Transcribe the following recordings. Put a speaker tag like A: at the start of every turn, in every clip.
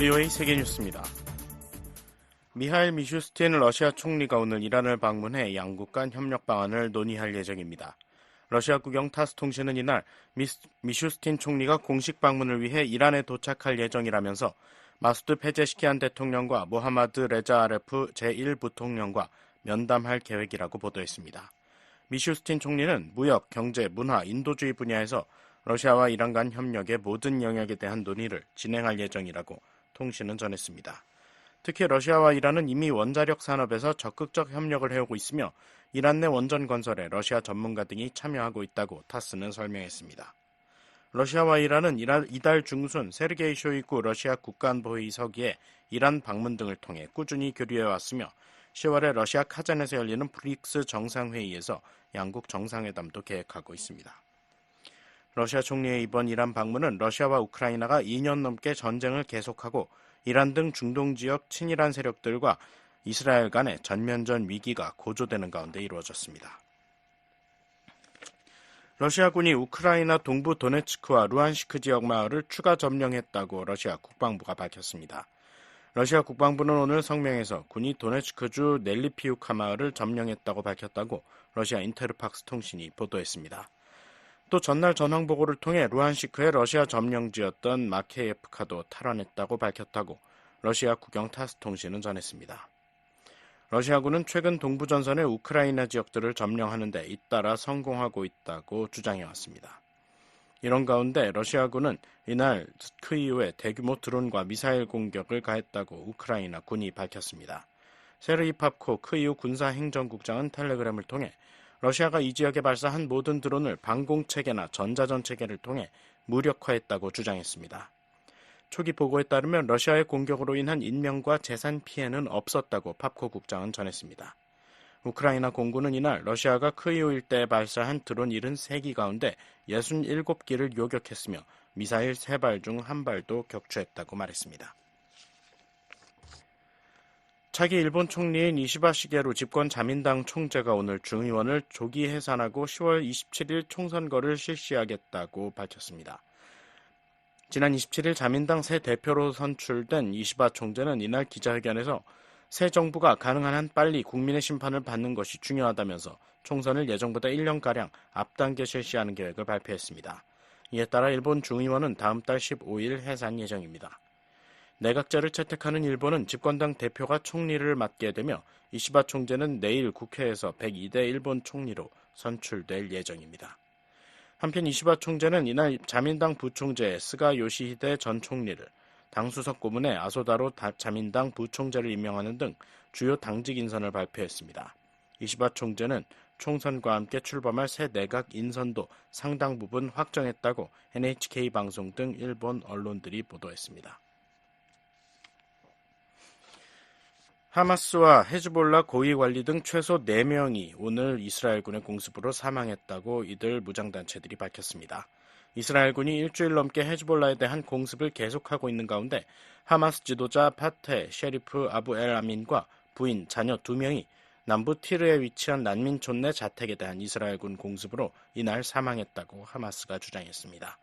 A: VOA 세계뉴스입니다. 미하일 미슈스틴 러시아 총리가 오늘 이란을 방문해 양국 간 협력 방안을 논의할 예정입니다. 러시아 국영 타스 통신은 이날 미슈스틴 총리가 공식 방문을 위해 이란에 도착할 예정이라면서 마수드 페제시키안 대통령과 모하마드 레자 아레프 제1부통령과 면담할 계획이라고 보도했습니다. 미슈스틴 총리는 무역, 경제, 문화, 인도주의 분야에서 러시아와 이란 간 협력의 모든 영역에 대한 논의를 진행할 예정이라고 통신은 전했습니다. 특히 러시아와 이란은 이미 원자력 산업에서 적극적 협력을 해오고 있으며 이란 내 원전 건설에 러시아 전문가 등이 참여하고 있다고 타스는 설명했습니다. 러시아와 이란은 이달 중순 세르게이 쇼이구 러시아 국가안보회의 서기에 이란 방문 등을 통해 꾸준히 교류해왔으며 10월에 러시아 카잔에서 열리는 브릭스 정상회의에서 양국 정상회담도 계획하고 있습니다. 러시아 총리의 이번 이란 방문은 러시아와 우크라이나가 2년 넘게 전쟁을 계속하고 이란 등 중동 지역 친이란 세력들과 이스라엘 간의 전면전 위기가 고조되는 가운데 이루어졌습니다. 러시아군이 우크라이나 동부 도네츠크와 루안시크 지역 마을을 추가 점령했다고 러시아 국방부가 밝혔습니다. 러시아 국방부는 오늘 성명에서 군이 도네츠크주 넬리피우카 마을을 점령했다고 밝혔다고 러시아 인테르팍스 통신이 보도했습니다. 또 전날 전황보고를 통해 루안시크의 러시아 점령지였던 마케예프카도 탈환했다고 밝혔다고 러시아 국영 타스 통신은 전했습니다. 러시아군은 최근 동부전선의 우크라이나 지역들을 점령하는 데 잇따라 성공하고 있다고 주장해왔습니다. 이런 가운데 러시아군은 이날 크이우에 대규모 드론과 미사일 공격을 가했다고 우크라이나 군이 밝혔습니다. 세르이 팝코 크이우 군사행정국장은 텔레그램을 통해 러시아가 이 지역에 발사한 모든 드론을 방공체계나 전자전체계를 통해 무력화했다고 주장했습니다. 초기 보고에 따르면 러시아의 공격으로 인한 인명과 재산 피해는 없었다고 팝코 국장은 전했습니다. 우크라이나 공군은 이날 러시아가 크이우 일대에 발사한 드론 73기 가운데 67기를 요격했으며 미사일 3발 중 1발도 격추했다고 말했습니다. 차기 일본 총리인 이시바 시게루 집권 자민당 총재가 오늘 중의원을 조기 해산하고 10월 27일 총선거를 실시하겠다고 밝혔습니다. 지난 27일 자민당 새 대표로 선출된 이시바 총재는 이날 기자회견에서 새 정부가 가능한 한 빨리 국민의 심판을 받는 것이 중요하다면서 총선을 예정보다 1년가량 앞당겨 실시하는 계획을 발표했습니다. 이에 따라 일본 중의원은 다음 달 15일 해산 예정입니다. 내각제를 채택하는 일본은 집권당 대표가 총리를 맡게 되며 이시바 총재는 내일 국회에서 102대 일본 총리로 선출될 예정입니다. 한편 이시바 총재는 이날 자민당 부총재 스가 요시히데 전 총리를, 당 수석 고문에 아소다로 자민당 부총재를 임명하는 등 주요 당직 인선을 발표했습니다. 이시바 총재는 총선과 함께 출범할 새 내각 인선도 상당 부분 확정했다고 NHK 방송 등 일본 언론들이 보도했습니다. 하마스와 헤즈볼라 고위 관리 등 최소 4명이 오늘 이스라엘군의 공습으로 사망했다고 이들 무장단체들이 밝혔습니다. 이스라엘군이 일주일 넘게 헤즈볼라에 대한 공습을 계속하고 있는 가운데 하마스 지도자 파테 셰리프 아부 엘 아민과 부인, 자녀 2명이 남부 티르에 위치한 난민촌 내 자택에 대한 이스라엘군 공습으로 이날 사망했다고 하마스가 주장했습니다.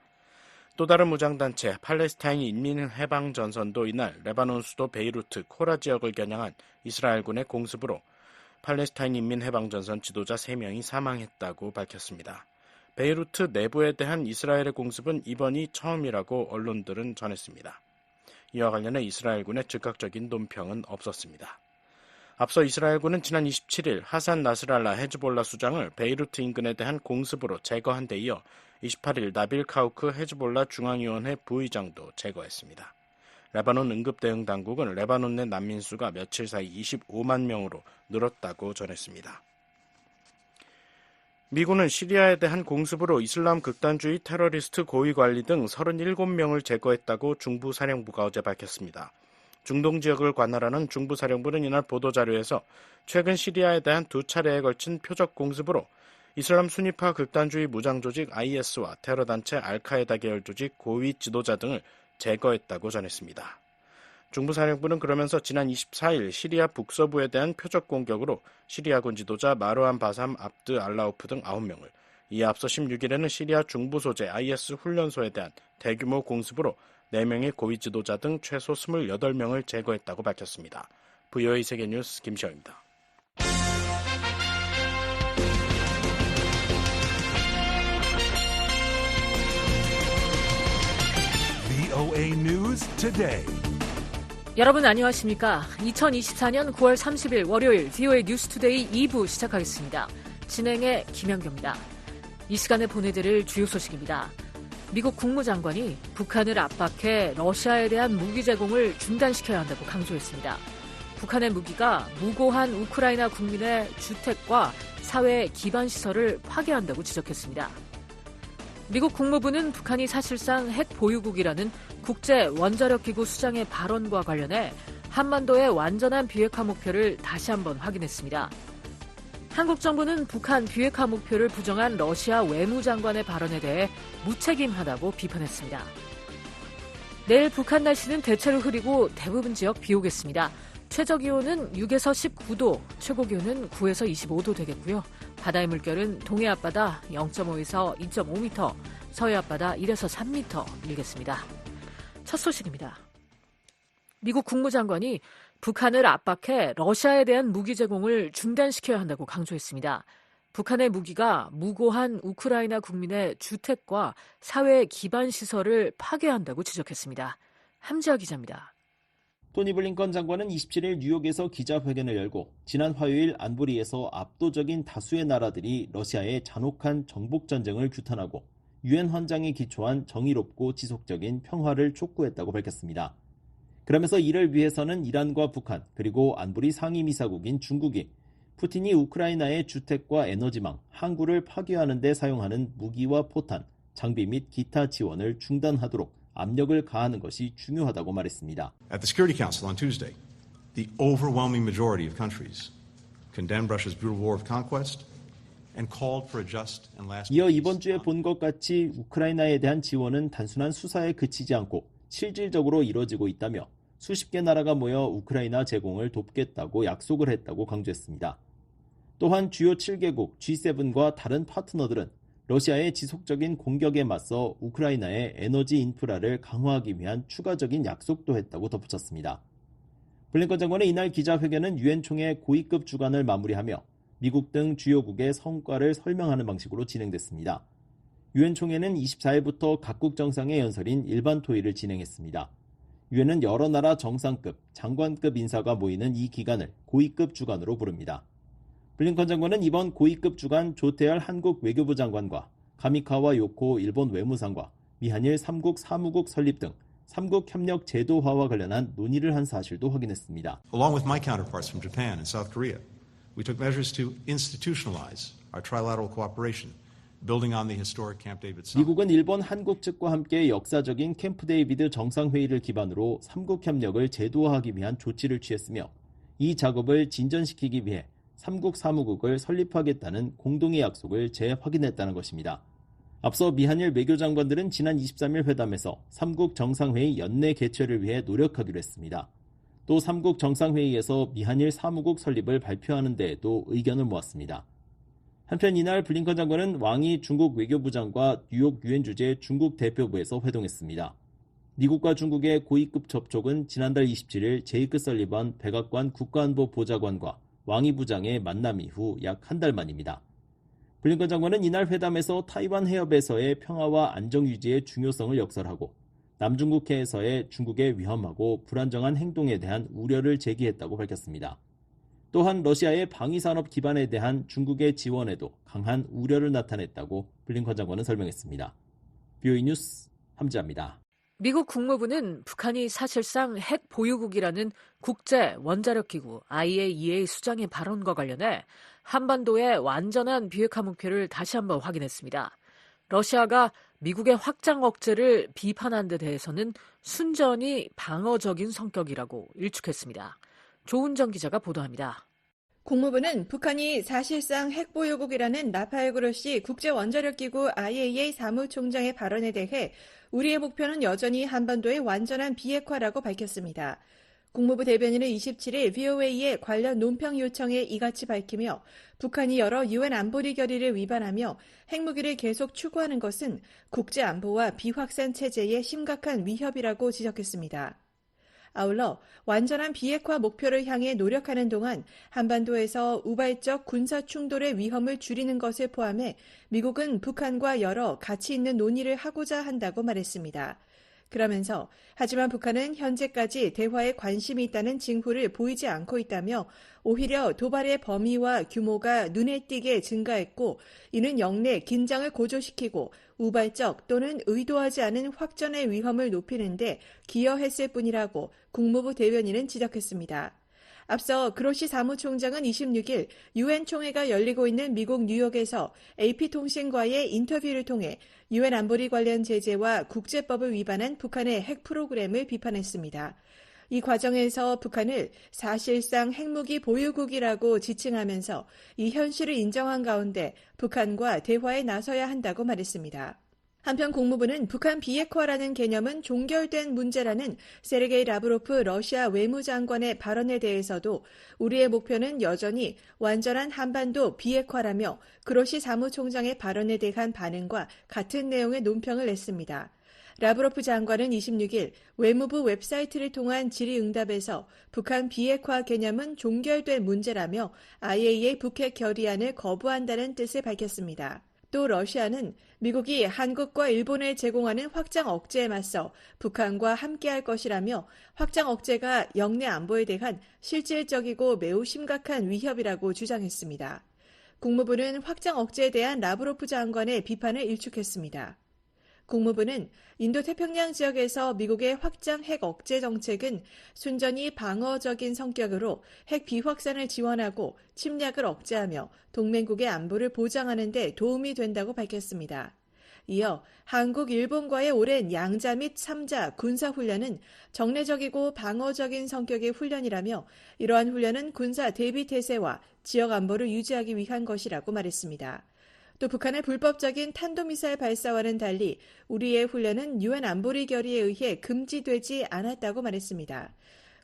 A: 또 다른 무장단체 팔레스타인 인민해방전선도 이날 레바논 수도 베이루트 코라 지역을 겨냥한 이스라엘군의 공습으로 팔레스타인 인민해방전선 지도자 3명이 사망했다고 밝혔습니다. 베이루트 내부에 대한 이스라엘의 공습은 이번이 처음이라고 언론들은 전했습니다. 이와 관련해 이스라엘군의 즉각적인 논평은 없었습니다. 앞서 이스라엘군은 지난 27일 하산 나스랄라 헤즈볼라 수장을 베이루트 인근에 대한 공습으로 제거한 데 이어 28일 나빌 카우크 헤즈볼라 중앙위원회 부의장도 제거했습니다. 레바논 응급대응당국은 레바논 내 난민 수가 며칠 사이 25만 명으로 늘었다고 전했습니다. 미군은 시리아에 대한 공습으로 이슬람 극단주의 테러리스트 고위관리 등 37명을 제거했다고 중부사령부가 어제 밝혔습니다. 중동 지역을 관할하는 중부사령부는 이날 보도자료에서 최근 시리아에 대한 2차례에 걸친 표적 공습으로 이슬람 순위파 극단주의 무장조직 IS와 테러단체 알카에다 계열 조직 고위 지도자 등을 제거했다고 전했습니다. 중부사령부는 그러면서 지난 24일 시리아 북서부에 대한 표적 공격으로 시리아군 지도자 마르완 바삼 압드 알라우프 등 9명을, 이에 앞서 16일에는 시리아 중부 소재 IS 훈련소에 대한 대규모 공습으로 4명의 고위 지도자 등 최소 28명을 제거했다고 밝혔습니다. VOA 세계뉴스 김시영입니다.
B: VOA News Today.
C: 여러분 안녕하십니까? 2024년 9월 30일 월요일 VOA 뉴스 투데이 2부 시작하겠습니다. 진행의 김현경입니다. 이 시간에 보내드릴 주요 소식입니다. 미국 국무장관이 북한을 압박해 러시아에 대한 무기 제공을 중단시켜야 한다고 강조했습니다. 북한의 무기가 무고한 우크라이나 국민의 주택과 사회 기반 시설을 파괴한다고 지적했습니다. 미국 국무부는 북한이 사실상 핵 보유국이라는 국제 원자력 기구 수장의 발언과 관련해 한반도의 완전한 비핵화 목표를 다시 한번 확인했습니다. 한국 정부는 북한 비핵화 목표를 부정한 러시아 외무장관의 발언에 대해 무책임하다고 비판했습니다. 내일 북한 날씨는 대체로 흐리고 대부분 지역 비 오겠습니다. 최저기온은 6에서 19도, 최고기온은 9에서 25도 되겠고요. 바다의 물결은 동해 앞바다 0.5에서 2.5m, 서해 앞바다 1에서 3m 일겠습니다. 첫 소식입니다. 미국 국무장관이 북한을 압박해 러시아에 대한 무기 제공을 중단시켜야 한다고 강조했습니다. 북한의 무기가 무고한 우크라이나 국민의 주택과 사회 기반 시설을 파괴한다고 지적했습니다. 함지아 기자입니다.
D: 토니 블링컨 장관은 27일 뉴욕에서 기자회견을 열고 지난 화요일 안보리에서 압도적인 다수의 나라들이 러시아의 잔혹한 정복전쟁을 규탄하고 유엔 헌장에 기초한 정의롭고 지속적인 평화를 촉구했다고 밝혔습니다. 그러면서 이를 위해서는 이란과 북한 그리고 안보리 상임이사국인 중국이 푸틴이 우크라이나의 주택과 에너지망, 항구를 파괴하는 데 사용하는 무기와 포탄, 장비 및 기타 지원을 중단하도록 압력을 가하는 것이 중요하다고 말했습니다.
E: At the Security Council on Tuesday, the overwhelming majority of countries condemned Russia's brutal war of conquest and called for a just and lasting
D: 이어 이번 주에 본 것 같이 우크라이나에 대한 지원은 단순한 수사에 그치지 않고 실질적으로 이뤄지고 있다며 수십 개 나라가 모여 우크라이나 제공을 돕겠다고 약속을 했다고 강조했습니다. 또한 주요 7개국 G7과 다른 파트너들은 러시아의 지속적인 공격에 맞서 우크라이나의 에너지 인프라를 강화하기 위한 추가적인 약속도 했다고 덧붙였습니다. 블링컨 장관의 이날 기자회견은 유엔 총회 고위급 주간을 마무리하며 미국 등 주요국의 성과를 설명하는 방식으로 진행됐습니다. 유엔 총회는 24일부터 각국 정상의 연설인 일반 토의를 진행했습니다. 유엔은 여러 나라 정상급, 장관급 인사가 모이는 이 기간을 고위급 주간으로 부릅니다. 블링컨 장관은 이번 고위급 주간 조태열 한국 외교부 장관과 가미카와 요코 일본 외무상과 미한일 3국 사무국 설립 등 3국 협력 제도화와 관련한 논의를 한 사실도 확인했습니다.
E: Along with my counterparts from Japan and South Korea, we took measures to institutionalize our trilateral cooperation, building on the historic Camp David summit.
D: 미국은 일본, 한국 측과 함께 역사적인 캠프 데이비드 정상회의를 기반으로 3국 협력을 제도화하기 위한 조치를 취했으며 이 작업을 진전시키기 위해 3국 사무국을 설립하겠다는 공동의 약속을 재확인했다는 것입니다. 앞서 미한일 외교장관들은 지난 23일 회담에서 3국 정상회의 연내 개최를 위해 노력하기로 했습니다. 또 3국 정상회의에서 미한일 사무국 설립을 발표하는 데에도 의견을 모았습니다. 한편 이날 블링컨 장관은 왕이 중국 외교부장과 뉴욕 유엔 주재 중국 대표부에서 회동했습니다. 미국과 중국의 고위급 접촉은 지난달 27일 제이크 설리반 백악관 국가안보 보좌관과 왕이 부장의 만남 이후 약 한 달 만입니다. 블링컨 장관은 이날 회담에서 타이완 해협에서의 평화와 안정 유지의 중요성을 역설하고 남중국해에서의 중국의 위험하고 불안정한 행동에 대한 우려를 제기했다고 밝혔습니다. 또한 러시아의 방위산업 기반에 대한 중국의 지원에도 강한 우려를 나타냈다고 블링컨 장관은 설명했습니다. VOA 뉴스 함지아입니다.
C: 미국 국무부는 북한이 사실상 핵 보유국이라는 국제 원자력 기구 IAEA 수장의 발언과 관련해 한반도의 완전한 비핵화 목표를 다시 한번 확인했습니다. 러시아가 미국의 확장 억제를 비판한 데 대해서는 순전히 방어적인 성격이라고 일축했습니다. 조은정 기자가 보도합니다.
F: 국무부는 북한이 사실상 핵보유국이라는 라파엘 그로시 국제원자력기구 IAEA 사무총장의 발언에 대해 우리의 목표는 여전히 한반도의 완전한 비핵화라고 밝혔습니다. 국무부 대변인은 27일 VOA의 관련 논평 요청에 이같이 밝히며 북한이 여러 유엔 안보리 결의를 위반하며 핵무기를 계속 추구하는 것은 국제 안보와 비확산 체제에 심각한 위협이라고 지적했습니다. 아울러 완전한 비핵화 목표를 향해 노력하는 동안 한반도에서 우발적 군사 충돌의 위험을 줄이는 것을 포함해 미국은 북한과 여러 가치 있는 논의를 하고자 한다고 말했습니다. 그러면서 하지만 북한은 현재까지 대화에 관심이 있다는 징후를 보이지 않고 있다며 오히려 도발의 범위와 규모가 눈에 띄게 증가했고 이는 영내 긴장을 고조시키고 우발적 또는 의도하지 않은 확전의 위험을 높이는 데 기여했을 뿐이라고 국무부 대변인은 지적했습니다. 앞서 그로시 사무총장은 26일 유엔 총회가 열리고 있는 미국 뉴욕에서 AP통신과의 인터뷰를 통해 유엔 안보리 관련 제재와 국제법을 위반한 북한의 핵 프로그램을 비판했습니다. 이 과정에서 북한을 사실상 핵무기 보유국이라고 지칭하면서 이 현실을 인정한 가운데 북한과 대화에 나서야 한다고 말했습니다. 한편 국무부는 북한 비핵화라는 개념은 종결된 문제라는 세르게이 라브로프 러시아 외무장관의 발언에 대해서도 우리의 목표는 여전히 완전한 한반도 비핵화라며 그로시 사무총장의 발언에 대한 반응과 같은 내용의 논평을 냈습니다. 라브로프 장관은 26일 외무부 웹사이트를 통한 질의응답에서 북한 비핵화 개념은 종결된 문제라며 IAEA 북핵 결의안을 거부한다는 뜻을 밝혔습니다. 또 러시아는 미국이 한국과 일본에 제공하는 확장 억제에 맞서 북한과 함께할 것이라며 확장 억제가 영내 안보에 대한 실질적이고 매우 심각한 위협이라고 주장했습니다. 국무부는 확장 억제에 대한 라브로프 장관의 비판을 일축했습니다. 국무부는 인도태평양 지역에서 미국의 확장 핵 억제 정책은 순전히 방어적인 성격으로 핵 비확산을 지원하고 침략을 억제하며 동맹국의 안보를 보장하는 데 도움이 된다고 밝혔습니다. 이어 한국, 일본과의 오랜 양자 및 3자 군사훈련은 정례적이고 방어적인 성격의 훈련이라며 이러한 훈련은 군사 대비태세와 지역 안보를 유지하기 위한 것이라고 말했습니다. 또 북한의 불법적인 탄도미사일 발사와는 달리 우리의 훈련은 유엔 안보리 결의에 의해 금지되지 않았다고 말했습니다.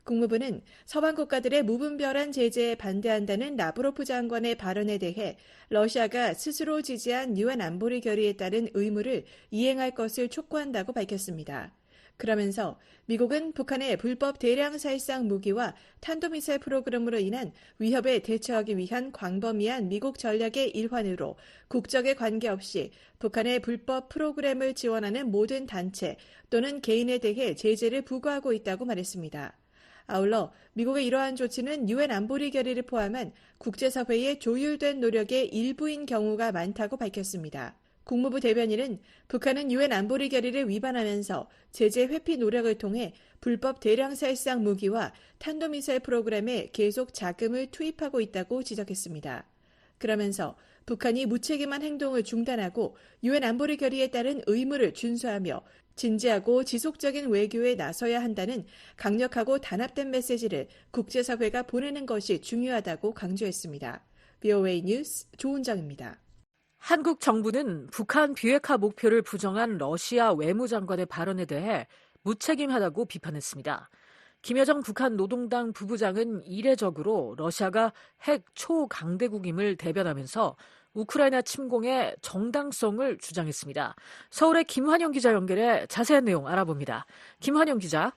F: 국무부는 서방 국가들의 무분별한 제재에 반대한다는 라브로프 장관의 발언에 대해 러시아가 스스로 지지한 유엔 안보리 결의에 따른 의무를 이행할 것을 촉구한다고 밝혔습니다. 그러면서 미국은 북한의 불법 대량 살상 무기와 탄도미사일 프로그램으로 인한 위협에 대처하기 위한 광범위한 미국 전략의 일환으로 국적에 관계없이 북한의 불법 프로그램을 지원하는 모든 단체 또는 개인에 대해 제재를 부과하고 있다고 말했습니다. 아울러 미국의 이러한 조치는 유엔 안보리 결의를 포함한 국제사회의 조율된 노력의 일부인 경우가 많다고 밝혔습니다. 국무부 대변인은 북한은 유엔 안보리 결의를 위반하면서 제재 회피 노력을 통해 불법 대량 살상 무기와 탄도미사일 프로그램에 계속 자금을 투입하고 있다고 지적했습니다. 그러면서 북한이 무책임한 행동을 중단하고 유엔 안보리 결의에 따른 의무를 준수하며 진지하고 지속적인 외교에 나서야 한다는 강력하고 단합된 메시지를 국제사회가 보내는 것이 중요하다고 강조했습니다. VOA 뉴스 조은정입니다.
C: 한국 정부는 북한 비핵화 목표를 부정한 러시아 외무장관의 발언에 대해 무책임하다고 비판했습니다. 김여정 북한 노동당 부부장은 이례적으로 러시아가 핵 초강대국임을 대변하면서 우크라이나 침공의 정당성을 주장했습니다. 서울의 김환영 기자 연결해 자세한 내용 알아봅니다. 김환영 기자.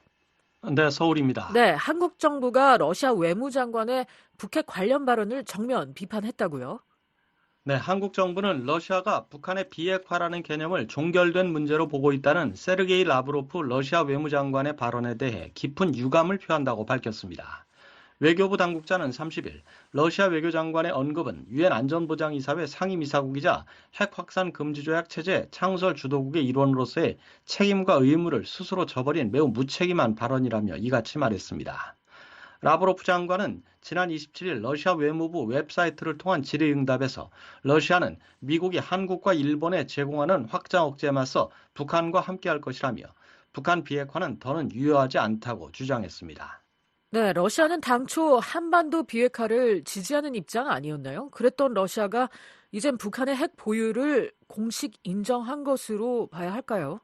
G: 네, 서울입니다.
C: 네, 한국 정부가 러시아 외무장관의 북핵 관련 발언을 정면 비판했다고요?
G: 네, 한국 정부는 러시아가 북한의 비핵화라는 개념을 종결된 문제로 보고 있다는 세르게이 라브로프 러시아 외무장관의 발언에 대해 깊은 유감을 표한다고 밝혔습니다. 외교부 당국자는 30일 러시아 외교장관의 언급은 유엔 안전보장이사회 상임이사국이자 핵 확산 금지 조약 체제 창설 주도국의 일원으로서의 책임과 의무를 스스로 저버린 매우 무책임한 발언이라며 이같이 말했습니다. 라브로프 장관은 지난 27일 러시아 외무부 웹사이트를 통한 질의응답에서 러시아는 미국이 한국과 일본에 제공하는 확장 억제에 맞서 북한과 함께할 것이라며 북한 비핵화는 더는 유효하지 않다고 주장했습니다.
C: 네, 러시아는 당초 한반도 비핵화를 지지하는 입장 아니었나요? 그랬던 러시아가 이젠 북한의 핵 보유를 공식 인정한 것으로 봐야 할까요?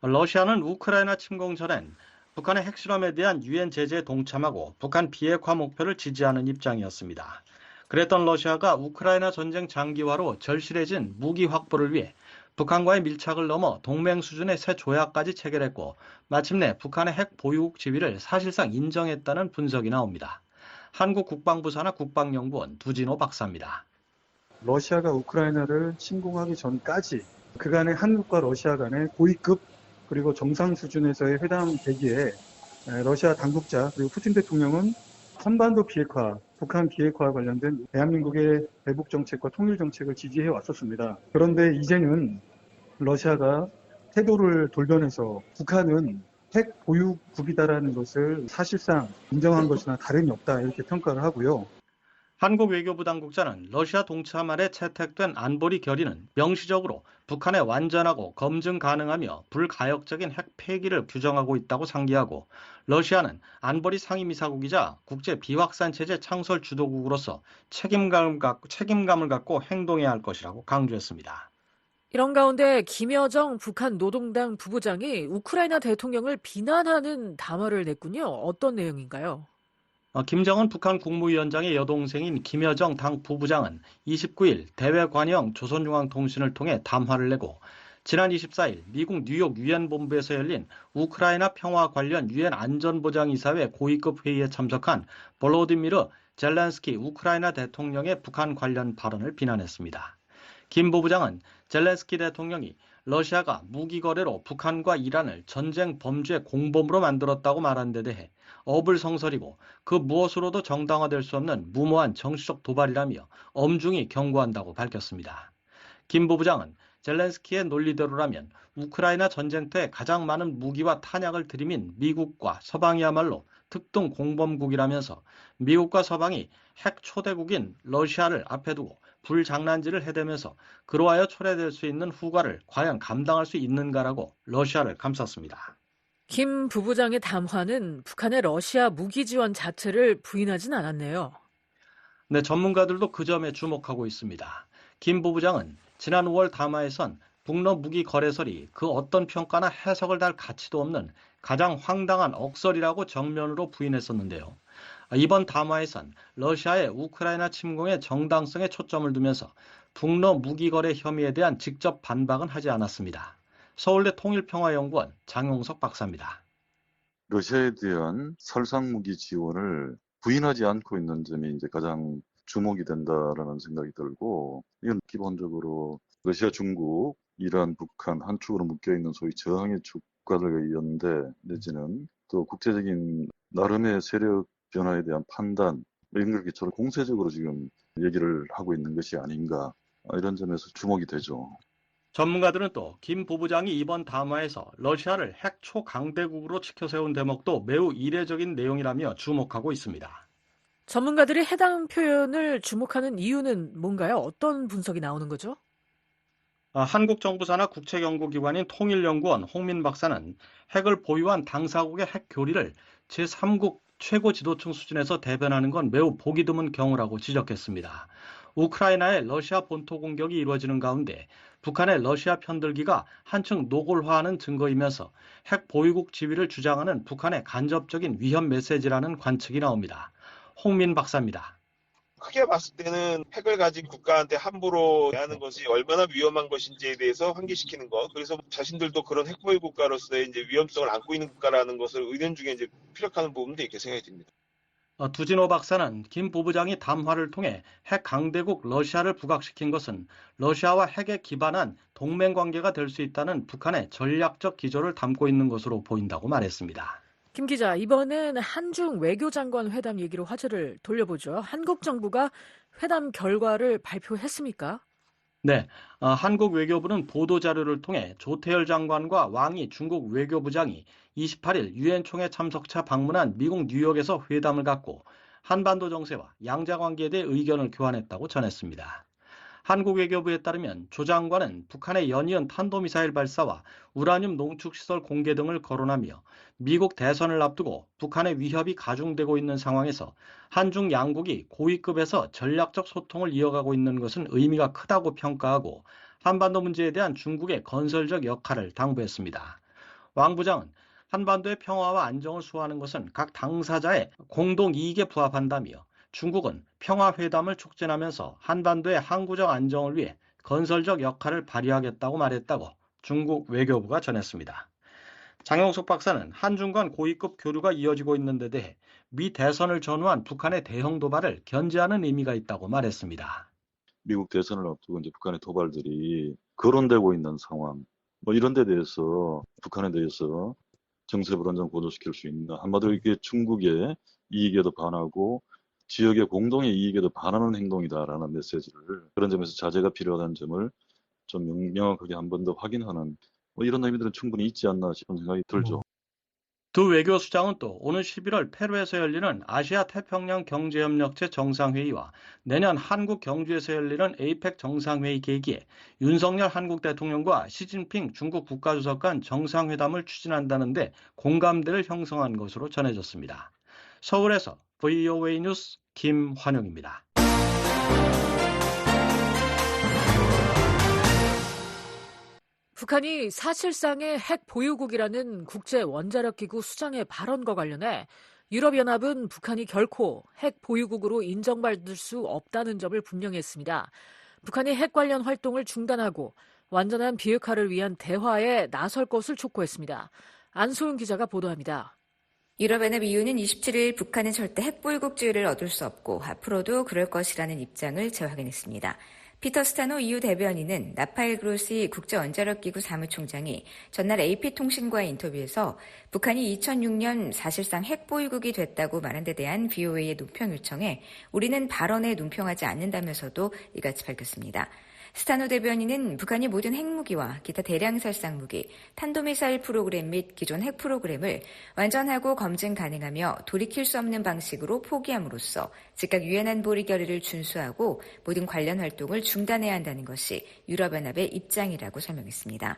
G: 러시아는 우크라이나 침공 전엔 북한의 핵실험에 대한 유엔 제재에 동참하고 북한 비핵화 목표를 지지하는 입장이었습니다. 그랬던 러시아가 우크라이나 전쟁 장기화로 절실해진 무기 확보를 위해 북한과의 밀착을 넘어 동맹 수준의 새 조약까지 체결했고 마침내 북한의 핵 보유국 지위를 사실상 인정했다는 분석이 나옵니다. 한국 국방부 산하 국방연구원 두진호 박사입니다.
H: 러시아가 우크라이나를 침공하기 전까지 그간의 한국과 러시아 간의 고위급 그리고 정상 수준에서의 회담 대기에 러시아 당국자 그리고 푸틴 대통령은 한반도 비핵화, 북한 비핵화와 관련된 대한민국의 대북 정책과 통일 정책을 지지해 왔었습니다. 그런데 이제는 러시아가 태도를 돌변해서 북한은 핵 보유국이다라는 것을 사실상 인정한 것이나 다름이 없다 이렇게 평가를 하고요.
G: 한국 외교부 당국자는 러시아 동참 아래 채택된 안보리 결의는 명시적으로 북한의 완전하고 검증 가능하며 불가역적인 핵 폐기를 규정하고 있다고 상기하고 러시아는 안보리 상임이사국이자 국제 비확산 체제 창설 주도국으로서 책임감을 갖고 행동해야 할 것이라고 강조했습니다.
C: 이런 가운데 김여정 북한 노동당 부부장이 우크라이나 대통령을 비난하는 담화를 냈군요. 어떤 내용인가요?
G: 김정은 북한 국무위원장의 여동생인 김여정 당 부부장은 29일 대외관영 조선중앙통신을 통해 담화를 내고 지난 24일 미국 뉴욕 유엔 본부에서 열린 우크라이나 평화 관련 유엔 안전보장이사회 고위급 회의에 참석한 볼로디미르 젤렌스키 우크라이나 대통령의 북한 관련 발언을 비난했습니다. 김 부부장은 젤렌스키 대통령이 러시아가 무기 거래로 북한과 이란을 전쟁 범죄 공범으로 만들었다고 말한 데 대해 어불성설이고 그 무엇으로도 정당화될 수 없는 무모한 정치적 도발이라며 엄중히 경고한다고 밝혔습니다. 김 부부장은 젤렌스키의 논리대로라면 우크라이나 전쟁터에 가장 많은 무기와 탄약을 들이민 미국과 서방이야말로 특등 공범국이라면서 미국과 서방이 핵 초대국인 러시아를 앞에 두고 불장난질을 해대면서 그로하여 초래될 수 있는 후과를 과연 감당할 수 있는가라고 러시아를 감쌌습니다.
C: 김 부부장의 담화는 북한의 러시아 무기 지원 자체를 부인하진 않았네요.
G: 네, 전문가들도 그 점에 주목하고 있습니다. 김 부부장은 지난 5월 담화에선 북러 무기 거래설이 그 어떤 평가나 해석을 달 가치도 없는 가장 황당한 억설이라고 정면으로 부인했었는데요. 이번 담화에선 러시아의 우크라이나 침공의 정당성에 초점을 두면서 북러 무기 거래 혐의에 대한 직접 반박은 하지 않았습니다. 서울대 통일평화연구원 장용석 박사입니다.
I: 러시아에 대한 살상무기 지원을 부인하지 않고 있는 점이 이제 가장 주목이 된다라는 생각이 들고, 이건 기본적으로 러시아, 중국, 이란, 북한 한 축으로 묶여있는 소위 저항의 축과들과 연대 내지는 또 국제적인 나름의 세력 변화에 대한 판단, 이런 걸 기초로 공세적으로 지금 얘기를 하고 있는 것이 아닌가, 이런 점에서 주목이 되죠.
G: 전문가들은 또 김 부부장이 이번 담화에서 러시아를 핵 초강대국으로 치켜세운 대목도 매우 이례적인 내용이라며 주목하고 있습니다.
C: 전문가들이 해당 표현을 주목하는 이유는 뭔가요? 어떤 분석이 나오는 거죠?
G: 한국 정부 산하 국책연구기관인 통일연구원 홍민 박사는 핵을 보유한 당사국의 핵 교리를 제3국 최고 지도층 수준에서 대변하는 건 매우 보기 드문 경우라고 지적했습니다. 우크라이나의 러시아 본토 공격이 이루어지는 가운데 북한의 러시아 편들기가 한층 노골화하는 증거이면서 핵 보유국 지위를 주장하는 북한의 간접적인 위협 메시지라는 관측이 나옵니다. 홍민 박사입니다.
J: 크게 봤을 때는 핵을 가진 국가한테 함부로 하는 것이 얼마나 위험한 것인지에 대해서 환기시키는 것. 그래서 자신들도 그런 핵 보유 국가로서의 이제 위험성을 안고 있는 국가라는 것을 은연중에 이제 피력하는 부분도 있게 생각이 듭니다.
G: 두진호 박사는 김 부부장이 담화를 통해 핵 강대국 러시아를 부각시킨 것은 러시아와 핵에 기반한 동맹 관계가 될 수 있다는 북한의 전략적 기조를 담고 있는 것으로 보인다고 말했습니다.
C: 김 기자, 이번엔 한중 외교장관 회담 얘기로 화제를 돌려보죠. 한국 정부가 회담 결과를 발표했습니까?
G: 네, 한국 외교부는 보도자료를 통해 조태열 장관과 왕이 중국 외교부장이 28일 유엔 총회 참석차 방문한 미국 뉴욕에서 회담을 갖고 한반도 정세와 양자관계에 대해 의견을 교환했다고 전했습니다. 한국 외교부에 따르면 조 장관은 북한의 연이은 탄도미사일 발사와 우라늄 농축시설 공개 등을 거론하며 미국 대선을 앞두고 북한의 위협이 가중되고 있는 상황에서 한중 양국이 고위급에서 전략적 소통을 이어가고 있는 것은 의미가 크다고 평가하고 한반도 문제에 대한 중국의 건설적 역할을 당부했습니다. 왕 부장은 한반도의 평화와 안정을 수호하는 것은 각 당사자의 공동 이익에 부합한다며 중국은 평화회담을 촉진하면서 한반도의 항구적 안정을 위해 건설적 역할을 발휘하겠다고 말했다고 중국 외교부가 전했습니다. 장영숙 박사는 한중 간 고위급 교류가 이어지고 있는 데 대해 미 대선을 전후한 북한의 대형 도발을 견제하는 의미가 있다고 말했습니다.
I: 미국 대선을 앞두고 이제 북한의 도발들이 거론되고 있는 상황, 이런 데 대해서 북한에 대해서 정세 불안정 고조시킬 수 있는, 한마디로 이게 중국의 이익에도 반하고 지역의 공동의 이익에도 반하는 행동이다라는 메시지를, 그런 점에서 자제가 필요하다는 점을 좀 명확하게 한 번 더 확인하는 이런 의미들은 충분히 있지 않나 싶은 생각이 들죠.
G: 두 외교수장은 또 오는 11월 페루에서 열리는 아시아 태평양 경제협력체 정상회의와 내년 한국 경주에서 열리는 에이펙 정상회의 계기에 윤석열 한국 대통령과 시진핑 중국 국가주석 간 정상회담을 추진한다는데 공감대를 형성한 것으로 전해졌습니다. 서울에서 VOA 뉴스 김환영입니다.
C: 북한이 사실상의 핵 보유국이라는 국제 원자력 기구 수장의 발언과 관련해 유럽연합은 북한이 결코 핵 보유국으로 인정받을 수 없다는 점을 분명히 했습니다. 북한이 핵 관련 활동을 중단하고 완전한 비핵화를 위한 대화에 나설 것을 촉구했습니다. 안소영 기자가 보도합니다.
K: 유럽연합 EU는 27일 북한은 절대 핵보유국주의를 얻을 수 없고 앞으로도 그럴 것이라는 입장을 재확인했습니다. 피터 스타노 EU 대변인은 라파엘 그로시 국제원자력기구 사무총장이 전날 AP통신과의 인터뷰에서 북한이 2006년 사실상 핵보유국이 됐다고 말한 데 대한 VOA의 논평 요청에 우리는 발언에 논평하지 않는다면서도 이같이 밝혔습니다. 스타노 대변인은 북한이 모든 핵무기와 기타 대량 살상무기, 탄도미사일 프로그램 및 기존 핵 프로그램을 완전하고 검증 가능하며 돌이킬 수 없는 방식으로 포기함으로써 즉각 유엔 안보리 결의를 준수하고 모든 관련 활동을 중단해야 한다는 것이 유럽연합의 입장이라고 설명했습니다.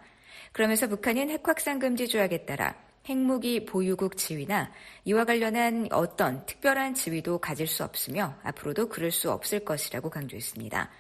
K: 그러면서 북한은 핵확산 금지 조약에 따라 핵무기 보유국 지위나 이와 관련한 어떤 특별한 지위도 가질 수 없으며 앞으로도 그럴 수 없을 것이라고 강조했습니다.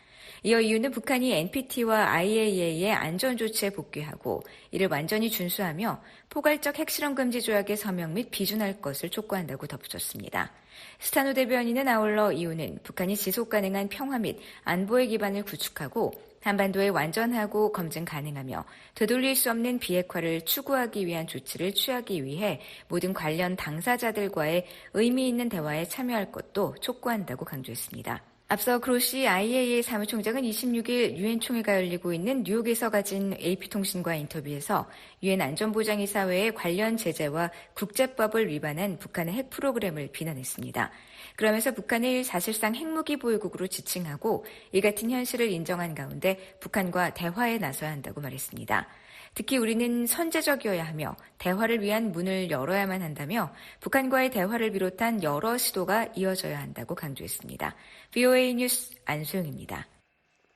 K: 이어 EU는 북한이 NPT와 IAEA의 안전조치에 복귀하고 이를 완전히 준수하며 포괄적 핵실험 금지 조약의 서명 및 비준할 것을 촉구한다고 덧붙였습니다. 스타노 대변인은 아울러 EU는 북한이 지속 가능한 평화 및 안보의 기반을 구축하고 한반도에 완전하고 검증 가능하며 되돌릴 수 없는 비핵화를 추구하기 위한 조치를 취하기 위해 모든 관련 당사자들과의 의미 있는 대화에 참여할 것도 촉구한다고 강조했습니다. 앞서 그로시 IAEA 사무총장은 26일 유엔 총회가 열리고 있는 뉴욕에서 가진 AP통신과 인터뷰에서 유엔 안전보장이사회의 관련 제재와 국제법을 위반한 북한의 핵 프로그램을 비난했습니다. 그러면서 북한을 사실상 핵무기 보유국으로 지칭하고 이 같은 현실을 인정한 가운데 북한과 대화에 나서야 한다고 말했습니다. 특히 우리는 선제적이어야 하며 대화를 위한 문을 열어야만 한다며 북한과의 대화를 비롯한 여러 시도가 이어져야 한다고 강조했습니다. VOA 뉴스 안소영입니다.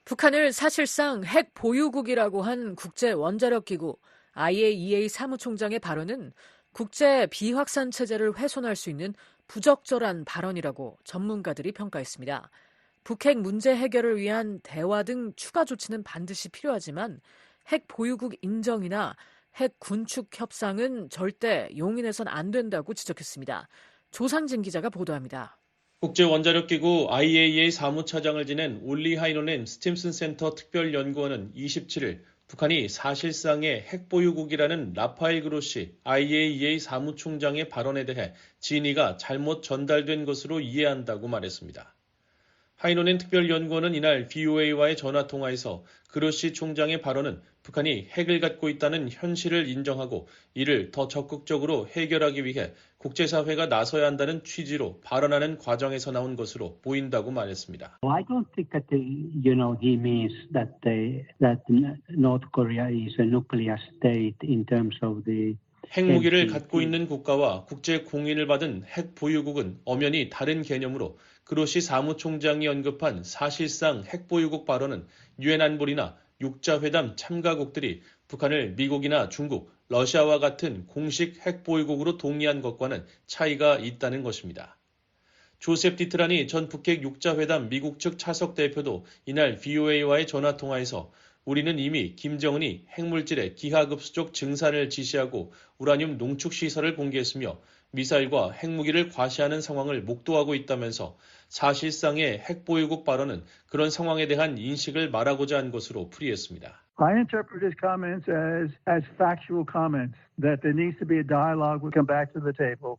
C: 북한을 사실상 핵 보유국이라고 한 국제 원자력 기구 IAEA 사무총장의 발언은 국제 비확산 체제를 훼손할 수 있는 부적절한 발언이라고 전문가들이 평가했습니다. 북핵 문제 해결을 위한 대화 등 추가 조치는 반드시 필요하지만 핵 보유국 인정이나 핵 군축 협상은 절대 용인해선 안 된다고 지적했습니다. 조상진 기자가 보도합니다.
L: 국제원자력기구 IAEA 사무차장을 지낸 올리 하이노넨 스팀슨 센터 특별연구원은 27일 북한이 사실상의 핵보유국이라는 라파엘 그로시 IAEA 사무총장의 발언에 대해 진위가 잘못 전달된 것으로 이해한다고 말했습니다. 하이노넨 특별연구원은 이날 VOA와의 전화통화에서 그로시 총장의 발언은 북한이 핵을 갖고 있다는 현실을 인정하고 이를 더 적극적으로 해결하기 위해 국제사회가 나서야 한다는 취지로 발언하는 과정에서 나온 것으로 보인다고 말했습니다.
M: I don't think that he means that North Korea is a nuclear state in terms of the
L: 핵무기를 갖고 있는 국가와 국제 공인을 받은 핵 보유국은 엄연히 다른 개념으로 그로시 사무총장이 언급한 사실상 핵보유국 발언은 유엔 안보리나 육자회담 참가국들이 북한을 미국이나 중국, 러시아와 같은 공식 핵보유국으로 동의한 것과는 차이가 있다는 것입니다. 조셉 디트라니 전 북핵 육자회담 미국 측 차석 대표도 이날 VOA와의 전화통화에서 우리는 이미 김정은이 핵물질의 기하급수적 증산을 지시하고 우라늄 농축 시설을 공개했으며 미사일과 핵무기를 과시하는 상황을 목도하고 있다면서 사실상의 핵보유국 발언은 그런 상황에 대한 인식을 말하고자 한 것으로 풀이했습니다.
N: I interpret his comments as factual comments that there needs to be a dialogue. We'll come back to the table.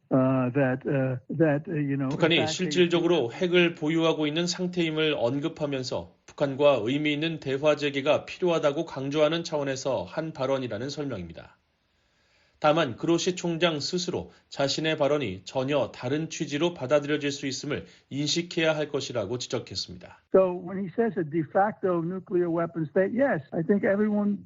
L: 북한이 실질적으로 핵을 보유하고 있는 상태임을 언급하면서 북한과 의미 있는 대화 재개가 필요하다고 강조하는 차원에서 한 발언이라는 설명입니다. 다만 그로시 총장 스스로 자신의 발언이 전혀 다른 취지로 받아들여질 수 있음을 인식해야 할 것이라고 지적했습니다.
N: So when he says a de facto nuclear weapon state, yes, I think everyone,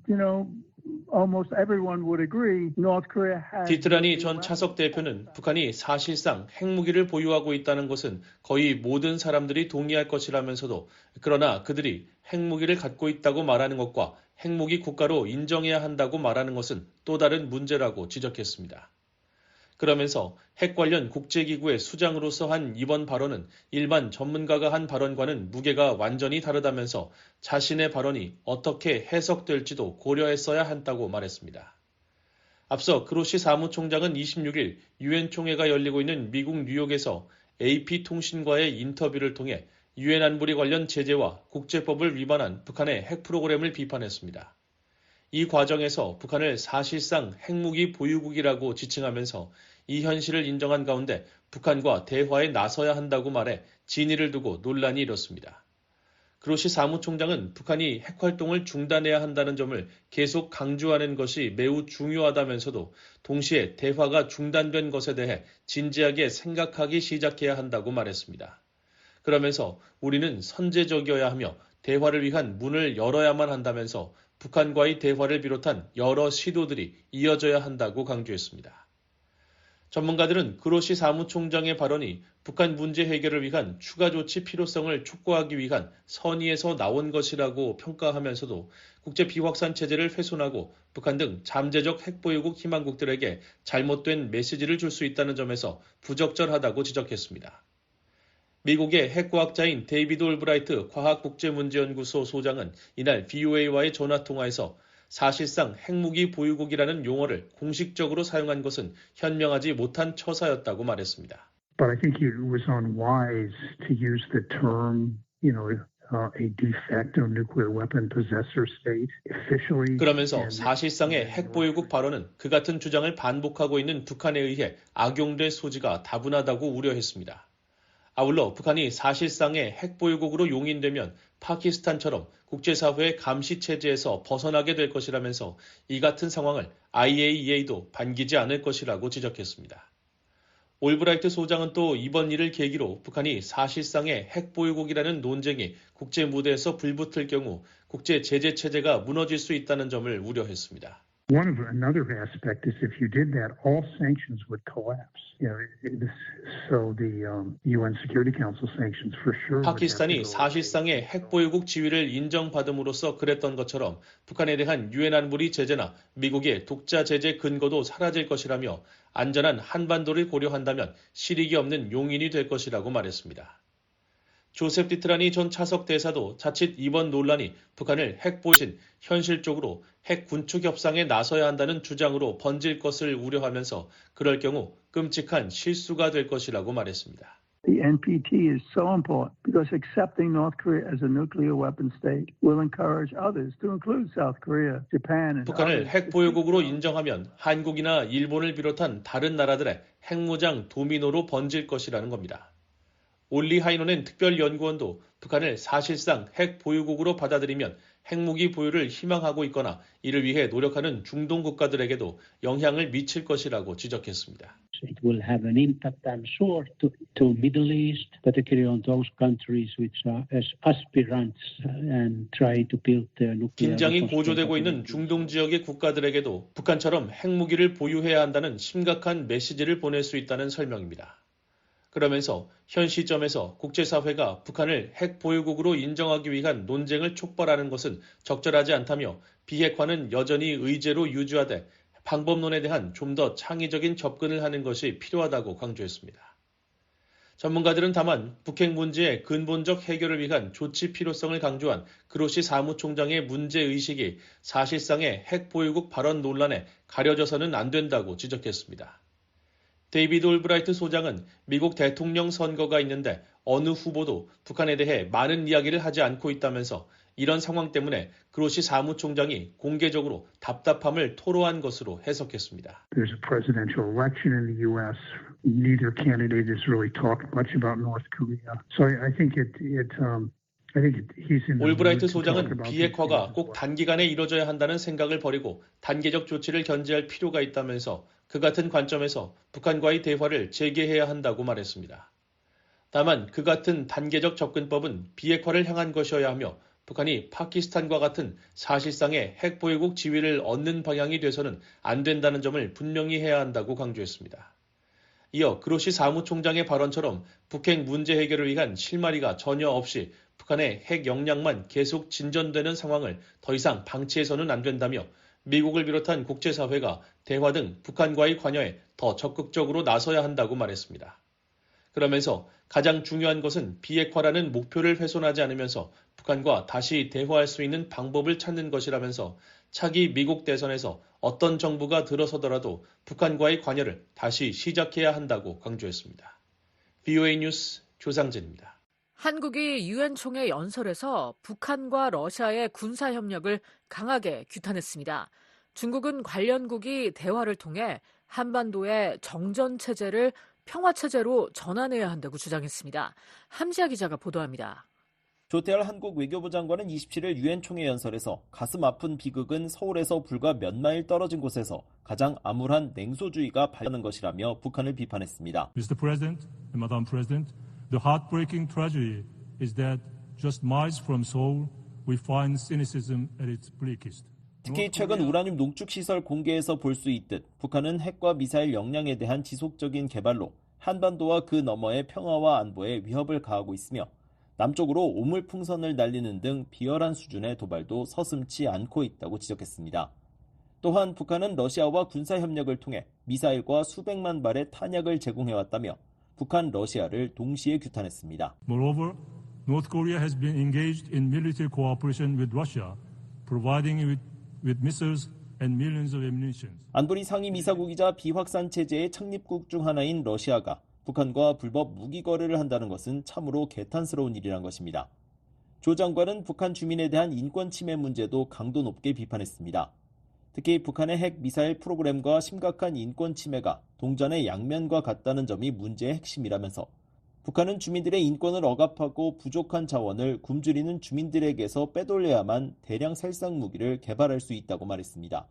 N: almost everyone would agree North Korea has.
L: 디트라니 전 차석 대표는 북한이 사실상 핵무기를 보유하고 있다는 것은 거의 모든 사람들이 동의할 것이라면서도 그러나 그들이 핵무기를 갖고 있다고 말하는 것과 핵무기 국가로 인정해야 한다고 말하는 것은 또 다른 문제라고 지적했습니다. 그러면서 핵 관련 국제기구의 수장으로서 한 이번 발언은 일반 전문가가 한 발언과는 무게가 완전히 다르다면서 자신의 발언이 어떻게 해석될지도 고려했어야 한다고 말했습니다. 앞서 그로시 사무총장은 26일 유엔 총회가 열리고 있는 미국 뉴욕에서 AP통신과의 인터뷰를 통해 유엔 안보리 관련 제재와 국제법을 위반한 북한의 핵 프로그램을 비판했습니다. 이 과정에서 북한을 사실상 핵무기 보유국이라고 지칭하면서 이 현실을 인정한 가운데 북한과 대화에 나서야 한다고 말해 진위를 두고 논란이 일었습니다. 그로시 사무총장은 북한이 핵활동을 중단해야 한다는 점을 계속 강조하는 것이 매우 중요하다면서도 동시에 대화가 중단된 것에 대해 진지하게 생각하기 시작해야 한다고 말했습니다. 그러면서 우리는 선제적이어야 하며 대화를 위한 문을 열어야만 한다면서 북한과의 대화를 비롯한 여러 시도들이 이어져야 한다고 강조했습니다. 전문가들은 그로시 사무총장의 발언이 북한 문제 해결을 위한 추가 조치 필요성을 촉구하기 위한 선의에서 나온 것이라고 평가하면서도 국제 비확산 체제를 훼손하고 북한 등 잠재적 핵보유국 희망국들에게 잘못된 메시지를 줄 수 있다는 점에서 부적절하다고 지적했습니다. 미국의 핵과학자인 데이비드 올브라이트 과학국제문제연구소 소장은 이날 VOA와의 전화통화에서 사실상 핵무기 보유국이라는 용어를 공식적으로 사용한 것은 현명하지 못한 처사였다고 말했습니다.
M: But I think it was unwise to use the term, a de facto nuclear weapon possessor state officially.
L: 그러면서 사실상의 핵보유국 발언은 그 같은 주장을 반복하고 있는 북한에 의해 악용될 소지가 다분하다고 우려했습니다. 아울러 북한이 사실상의 핵보유국으로 용인되면 파키스탄처럼 국제사회의 감시체제에서 벗어나게 될 것이라면서 이 같은 상황을 IAEA도 반기지 않을 것이라고 지적했습니다. 올브라이트 소장은 또 이번 일을 계기로 북한이 사실상의 핵보유국이라는 논쟁이 국제 무대에서 불붙을 경우 국제 제재 체제가 무너질 수 있다는 점을 우려했습니다.
M: Another aspect is if you did that, all sanctions would collapse. So the UN Security Council sanctions for sure.
L: 파키스탄이 사실상의 핵보유국 지위를 인정받음으로써 그랬던 것처럼 북한에 대한 유엔 안보리 제재나 미국의 독자 제재 근거도 사라질 것이라며 안전한 한반도를 고려한다면 실익이 없는 용인이 될 것이라고 말했습니다. 조셉 디트라니 전 차석 대사도 자칫 이번 논란이 북한을 핵보유신 현실적으로 핵 군축 협상에 나서야 한다는 주장으로 번질 것을 우려하면서 그럴 경우 끔찍한 실수가 될 것이라고 말했습니다.
N: The NPT is so important because accepting North Korea as a nuclear weapon state will encourage others to include South Korea, Japan, and
L: 북한을 핵보유국으로 인정하면 한국이나 일본을 비롯한 다른 나라들의 핵무장 도미노로 번질 것이라는 겁니다. 올리 하이노넨 특별연구원도 북한을 사실상 핵 보유국으로 받아들이면 핵무기 보유를 희망하고 있거나 이를 위해 노력하는 중동 국가들에게도 영향을 미칠 것이라고 지적했습니다.
M: It will have an impact, I'm sure, to Middle East, particularly on those countries which are as aspirants and try to build their nuclear.
L: 긴장이 고조되고 있는 중동 지역의 국가들에게도 북한처럼 핵무기를 보유해야 한다는 심각한 메시지를 보낼 수 있다는 설명입니다. 그러면서 현 시점에서 국제사회가 북한을 핵 보유국으로 인정하기 위한 논쟁을 촉발하는 것은 적절하지 않다며 비핵화는 여전히 의제로 유지하되 방법론에 대한 좀 더 창의적인 접근을 하는 것이 필요하다고 강조했습니다. 전문가들은 다만 북핵 문제의 근본적 해결을 위한 조치 필요성을 강조한 그로시 사무총장의 문제의식이 사실상의 핵 보유국 발언 논란에 가려져서는 안 된다고 지적했습니다. 데이비드 올브라이트 소장은 미국 대통령 선거가 있는데 어느 후보도 북한에 대해 많은 이야기를 하지 않고 있다면서 이런 상황 때문에 그로시 사무총장이 공개적으로 답답함을 토로한 것으로 해석했습니다.
M: There's a presidential election in the U.S. Neither candidate has really talked much about North Korea. So I think he's in the
L: 올브라이트 소장은 비핵화가 꼭 단기간에 이뤄져야 한다는 생각을 버리고 단계적 조치를 견제할 필요가 있다면서 그 같은 관점에서 북한과의 대화를 재개해야 한다고 말했습니다. 다만 그 같은 단계적 접근법은 비핵화를 향한 것이어야 하며 북한이 파키스탄과 같은 사실상의 핵보유국 지위를 얻는 방향이 돼서는 안 된다는 점을 분명히 해야 한다고 강조했습니다. 이어 그로시 사무총장의 발언처럼 북핵 문제 해결을 위한 실마리가 전혀 없이 북한의 핵 역량만 계속 진전되는 상황을 더 이상 방치해서는 안 된다며 미국을 비롯한 국제사회가 대화 등 북한과의 관여에 더 적극적으로 나서야 한다고 말했습니다. 그러면서 가장 중요한 것은 비핵화라는 목표를 훼손하지 않으면서 북한과 다시 대화할 수 있는 방법을 찾는 것이라면서 차기 미국 대선에서 어떤 정부가 들어서더라도 북한과의 관여를 다시 시작해야 한다고 강조했습니다. VOA 뉴스 조상진입니다.
C: 한국이 유엔 총회 연설에서 북한과 러시아의 군사협력을 강하게 규탄했습니다. 중국은 관련국이 대화를 통해 한반도의 정전체제를 평화체제로 전환해야 한다고 주장했습니다. 함지아 기자가 보도합니다.
D: 조태열 한국 외교부 장관은 27일 유엔 총회 연설에서 가슴 아픈 비극은 서울에서 불과 몇 마일 떨어진 곳에서 가장 암울한 냉소주의가 발현하는 것이라며 북한을 비판했습니다.
O: Mr. President and Madam President, the heartbreaking tragedy is that just miles from Seoul we find cynicism at its bleakest.
D: 특히 최근 우라늄 농축시설 공개에서 볼 수 있듯 북한은 핵과 미사일 역량에 대한 지속적인 개발로 한반도와 그 너머의 평화와 안보에 위협을 가하고 있으며 남쪽으로 오물풍선을 날리는 등 비열한 수준의 도발도 서슴지 않고 있다고 지적했습니다. 또한 북한은 러시아와 군사협력을 통해 미사일과 수백만 발의 탄약을 제공해왔다며 북한, 러시아를 동시에 규탄했습니다.
O: Moreover, North Korea has been engaged in military cooperation with Russia, providing with missiles and millions of ammunition.
D: 안보리 상임이사국이자 비확산 체제의 창립국 중 하나인 러시아가 북한과 불법 무기 거래를 한다는 것은 참으로 개탄스러운 일이란 것입니다. 조 장관은 북한 주민에 대한 인권 침해 문제도 강도 높게 비판했습니다. 특히 북한의 핵 미사일 프로그램과 심각한 인권 침해가 동전의 양면과 같다는 점이 문제의 핵심이라면서 북한은 주민들의 인권을 억압하고 부족한 자원을 굶주리는 주민들에게서 빼돌려야만 대량 살상 무기를 개발할 수 있다고 말했습니다.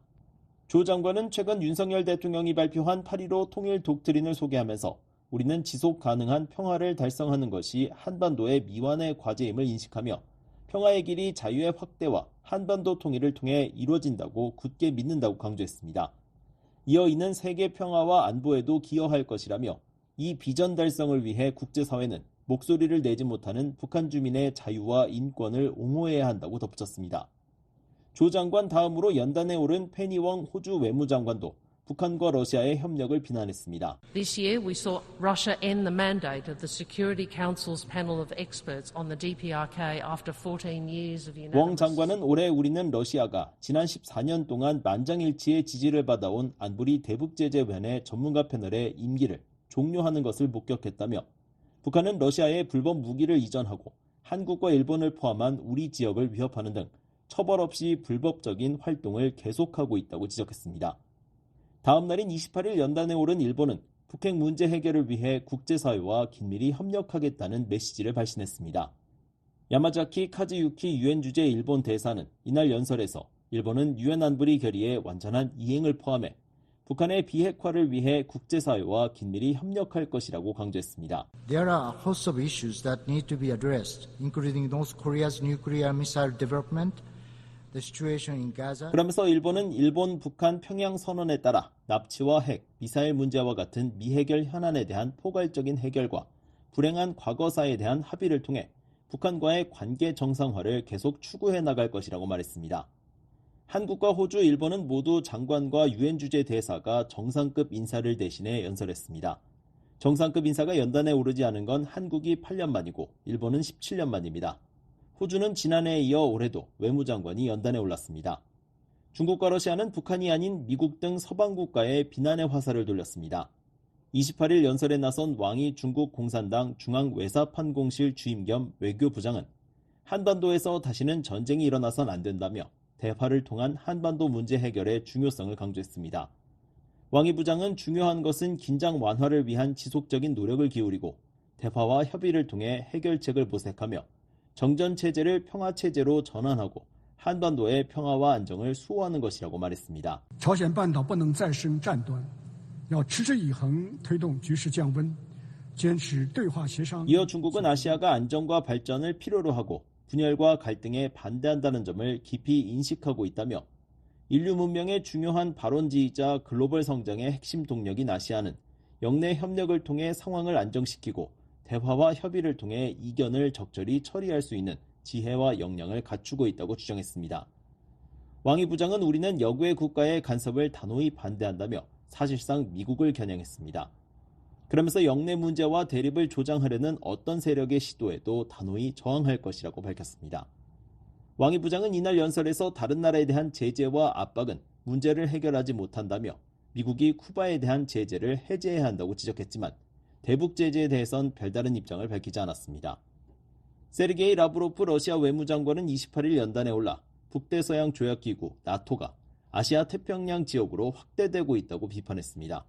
D: 조 장관은 최근 윤석열 대통령이 발표한 8.15 통일 독트린을 소개하면서 우리는 지속 가능한 평화를 달성하는 것이 한반도의 미완의 과제임을 인식하며 평화의 길이 자유의 확대와 한반도 통일을 통해 이루어진다고 굳게 믿는다고 강조했습니다. 이어 이는 세계 평화와 안보에도 기여할 것이라며 이 비전 달성을 위해 국제사회는 목소리를 내지 못하는 북한 주민의 자유와 인권을 옹호해야 한다고 덧붙였습니다. 조 장관 다음으로 연단에 오른 페니웡 호주 외무장관도 북한과 러시아의 협력을 비난했습니다.
P: This year we saw Russia end the mandate of the Security Council's panel of experts on the DPRK after 14 years of unanimous.
D: 웡 장관은 올해 우리는 러시아가 지난 14년 동안 만장일치의 지지를 받아온 안보리 대북제재위원회 전문가 패널의 임기를 종료하는 것을 목격했다며 북한은 러시아에 불법 무기를 이전하고 한국과 일본을 포함한 우리 지역을 위협하는 등 처벌 없이 불법적인 활동을 계속하고 있다고 지적했습니다. 다음 날인 28일 연단에 오른 일본은 북핵 문제 해결을 위해 국제사회와 긴밀히 협력하겠다는 메시지를 발신했습니다. 야마자키 카즈유키 유엔 주재 일본 대사는 이날 연설에서 일본은 유엔 안보리 결의의 완전한 이행을 포함해 북한의 비핵화를 위해 국제사회와 긴밀히 협력할 것이라고 강조했습니다.
Q: There are a host of issues that need to be addressed, including North Korea's nuclear missile development, the situation in Gaza.
D: 그러면서 일본은 일본, 북한 평양 선언에 따라 납치와 핵, 미사일 문제와 같은 미해결 현안에 대한 포괄적인 해결과 불행한 과거사에 대한 합의를 통해 북한과의 관계 정상화를 계속 추구해 나갈 것이라고 말했습니다. 한국과 호주, 일본은 모두 장관과 유엔 주재 대사가 정상급 인사를 대신해 연설했습니다. 정상급 인사가 연단에 오르지 않은 건 한국이 8년 만이고 일본은 17년 만입니다. 호주는 지난해에 이어 올해도 외무장관이 연단에 올랐습니다. 중국과 러시아는 북한이 아닌 미국 등 서방 국가에 비난의 화살을 돌렸습니다. 28일 연설에 나선 왕이 중국 공산당 중앙외사판공실 주임 겸 외교부장은 한반도에서 다시는 전쟁이 일어나선 안 된다며 대화를 통한 한반도 문제 해결의 중요성을 강조했습니다. 왕이 부장은 중요한 것은 긴장 완화를 위한 지속적인 노력을 기울이고 대화와 협의를 통해 해결책을 모색하며 정전체제를 평화체제로 전환하고 한반도의 평화와 안정을 수호하는 것이라고 말했습니다.
R: 朝鲜半岛不能再生战端，要持之以恒推动局势降温，坚持对话协商。
D: 이어 중국은 아시아가 안정과 발전을 필요로 하고 분열과 갈등에 반대한다는 점을 깊이 인식하고 있다며 인류 문명의 중요한 발원지이자 글로벌 성장의 핵심 동력인 아시아는 영내 협력을 통해 상황을 안정시키고 대화와 협의를 통해 이견을 적절히 처리할 수 있는 지혜와 역량을 갖추고 있다고 주장했습니다. 왕이 부장은 우리는 여구의 국가의 간섭을 단호히 반대한다며 사실상 미국을 겨냥했습니다. 그러면서 영내 문제와 대립을 조장하려는 어떤 세력의 시도에도 단호히 저항할 것이라고 밝혔습니다. 왕이 부장은 이날 연설에서 다른 나라에 대한 제재와 압박은 문제를 해결하지 못한다며 미국이 쿠바에 대한 제재를 해제해야 한다고 지적했지만 대북 제재에 대해선 별다른 입장을 밝히지 않았습니다. 세르게이 라브로프 러시아 외무장관은 28일 연단에 올라 북대서양 조약기구 나토가 아시아 태평양 지역으로 확대되고 있다고 비판했습니다.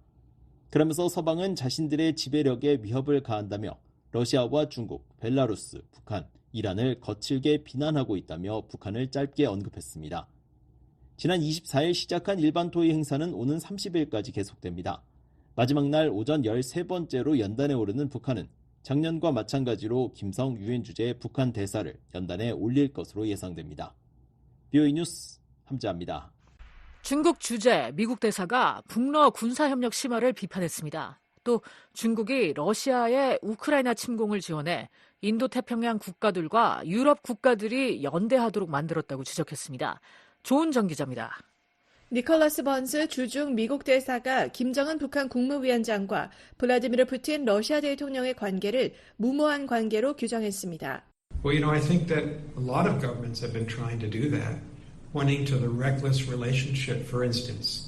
D: 그러면서 서방은 자신들의 지배력에 위협을 가한다며 러시아와 중국, 벨라루스, 북한, 이란을 거칠게 비난하고 있다며 북한을 짧게 언급했습니다. 지난 24일 시작한 일반 토의 행사는 오는 30일까지 계속됩니다. 마지막 날 오전 13번째로 연단에 오르는 북한은 작년과 마찬가지로 김성 유엔 주재 북한 대사를 연단에 올릴 것으로 예상됩니다. BOE 뉴스 함재합니다.
C: 중국 주재 미국 대사가 북러 군사협력 심화를 비판했습니다. 또 중국이 러시아의 우크라이나 침공을 지원해 인도태평양 국가들과 유럽 국가들이 연대하도록 만들었다고 지적했습니다. 조은정 기자입니다.
F: 니콜라스 번스 주중 미국 대사가 김정은 북한 국무위원장과 블라디미르 푸틴 러시아 대통령의 관계를 무모한 관계로 규정했습니다.
S: Well, I think that a lot of governments have been trying to do that, pointing to the reckless relationship, for instance.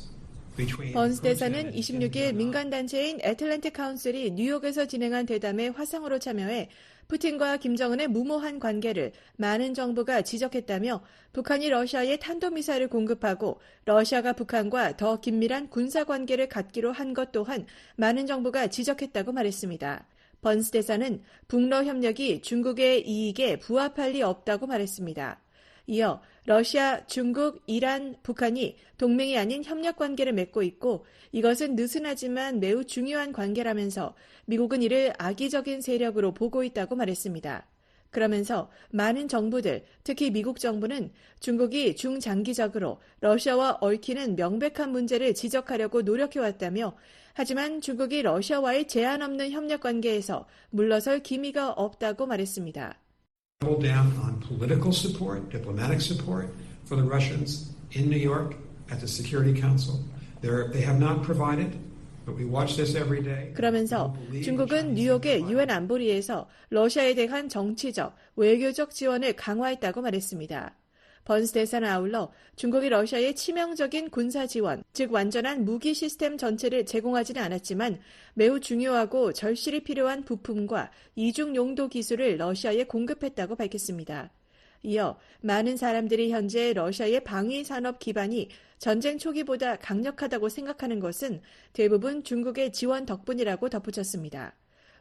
F: 번스 대사는 26일 민간단체인 애틀랜틱 카운슬이 뉴욕에서 진행한 대담에 화상으로 참여해 푸틴과 김정은의 무모한 관계를 많은 정부가 지적했다며 북한이 러시아에 탄도미사일을 공급하고 러시아가 북한과 더 긴밀한 군사관계를 갖기로 한 것 또한 많은 정부가 지적했다고 말했습니다. 번스 대사는 북러 협력이 중국의 이익에 부합할 리 없다고 말했습니다. 이어 러시아, 중국, 이란, 북한이 동맹이 아닌 협력 관계를 맺고 있고 이것은 느슨하지만 매우 중요한 관계라면서 미국은 이를 악의적인 세력으로 보고 있다고 말했습니다. 그러면서 많은 정부들, 특히 미국 정부는 중국이 중장기적으로 러시아와 얽히는 명백한 문제를 지적하려고 노력해왔다며 하지만 중국이 러시아와의 제한 없는 협력 관계에서 물러설 기미가 없다고 말했습니다.
S: Double down on political support, diplomatic support for the Russians in New York at the Security Council. They have not provided, but we watch this every day.
F: 그러면서 중국은 뉴욕의 유엔 안보리에서 러시아에 대한 정치적, 외교적 지원을 강화했다고 말했습니다. 번스 대사는 아울러 중국이 러시아에 치명적인 군사 지원, 즉 완전한 무기 시스템 전체를 제공하지는 않았지만 매우 중요하고 절실히 필요한 부품과 이중 용도 기술을 러시아에 공급했다고 밝혔습니다. 이어 많은 사람들이 현재 러시아의 방위 산업 기반이 전쟁 초기보다 강력하다고 생각하는 것은 대부분 중국의 지원 덕분이라고 덧붙였습니다.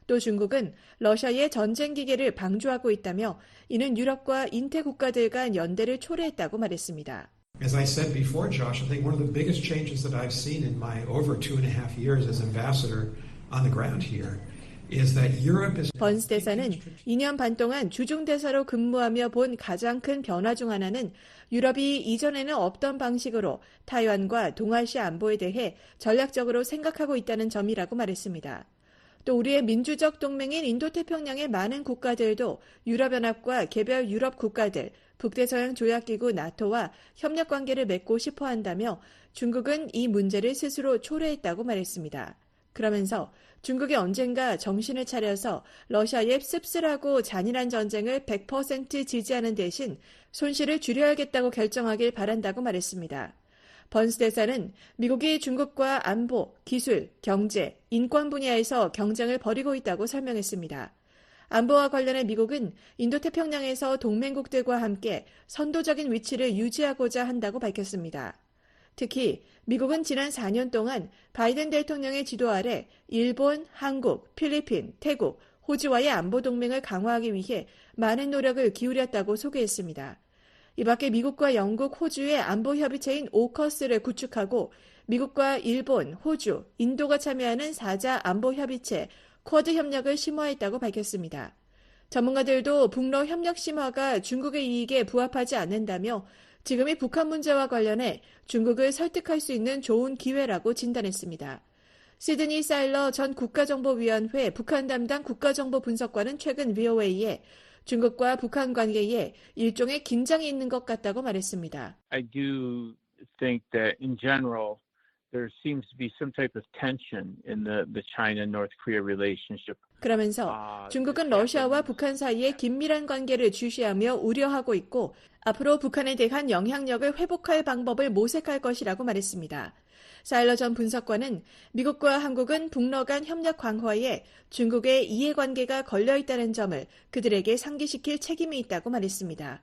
F: 또 중국은 러시아의 전쟁 기계를 방조하고 있다며 이는 유럽과 인태 국가들 간 연대를 초래했다고 말했습니다.
S: As I said before, Josh, I think one of the biggest changes that I've seen in my over 2.5 years as ambassador on the ground here is that Europe is.
F: 번스 대사는 2년 반 동안 주중 대사로 근무하며 본 가장 큰 변화 중 하나는 유럽이 이전에는 없던 방식으로 타이완과 동아시아 안보에 대해 전략적으로 생각하고 있다는 점이라고 말했습니다. 또 우리의 민주적 동맹인 인도태평양의 많은 국가들도 유럽연합과 개별 유럽 국가들, 북대서양 조약기구 나토와 협력관계를 맺고 싶어 한다며 중국은 이 문제를 스스로 초래했다고 말했습니다. 그러면서 중국이 언젠가 정신을 차려서 러시아의 씁쓸하고 잔인한 전쟁을 100% 지지하는 대신 손실을 줄여야겠다고 결정하길 바란다고 말했습니다. 번스 대사는 미국이 중국과 안보, 기술, 경제, 인권 분야에서 경쟁을 벌이고 있다고 설명했습니다. 안보와 관련해 미국은 인도태평양에서 동맹국들과 함께 선도적인 위치를 유지하고자 한다고 밝혔습니다. 특히 미국은 지난 4년 동안 바이든 대통령의 지도 아래 일본, 한국, 필리핀, 태국, 호주와의 안보 동맹을 강화하기 위해 많은 노력을 기울였다고 소개했습니다. 이 밖에 미국과 영국, 호주의 안보 협의체인 오커스를 구축하고 미국과 일본, 호주, 인도가 참여하는 4자 안보 협의체 쿼드 협력을 심화했다고 밝혔습니다. 전문가들도 북러 협력 심화가 중국의 이익에 부합하지 않는다며 지금이 북한 문제와 관련해 중국을 설득할 수 있는 좋은 기회라고 진단했습니다. 시드니 사일러 전 국가정보위원회 북한 담당 국가정보분석관은 최근 VOA에 중국과 북한 관계에 일종의 긴장이 있는 것 같다고 말했습니다.
T: I do think that in general there seems to be some type of tension in the China-North Korea relationship.
F: 그러면서 중국은 러시아와 북한 사이에 긴밀한 관계를 주시하며 우려하고 있고 앞으로 북한에 대한 영향력을 회복할 방법을 모색할 것이라고 말했습니다. 사일러 전 분석관은 미국과 한국은 북러 간 협력 강화에 중국의 이해관계가 걸려있다는 점을 그들에게 상기시킬 책임이 있다고 말했습니다.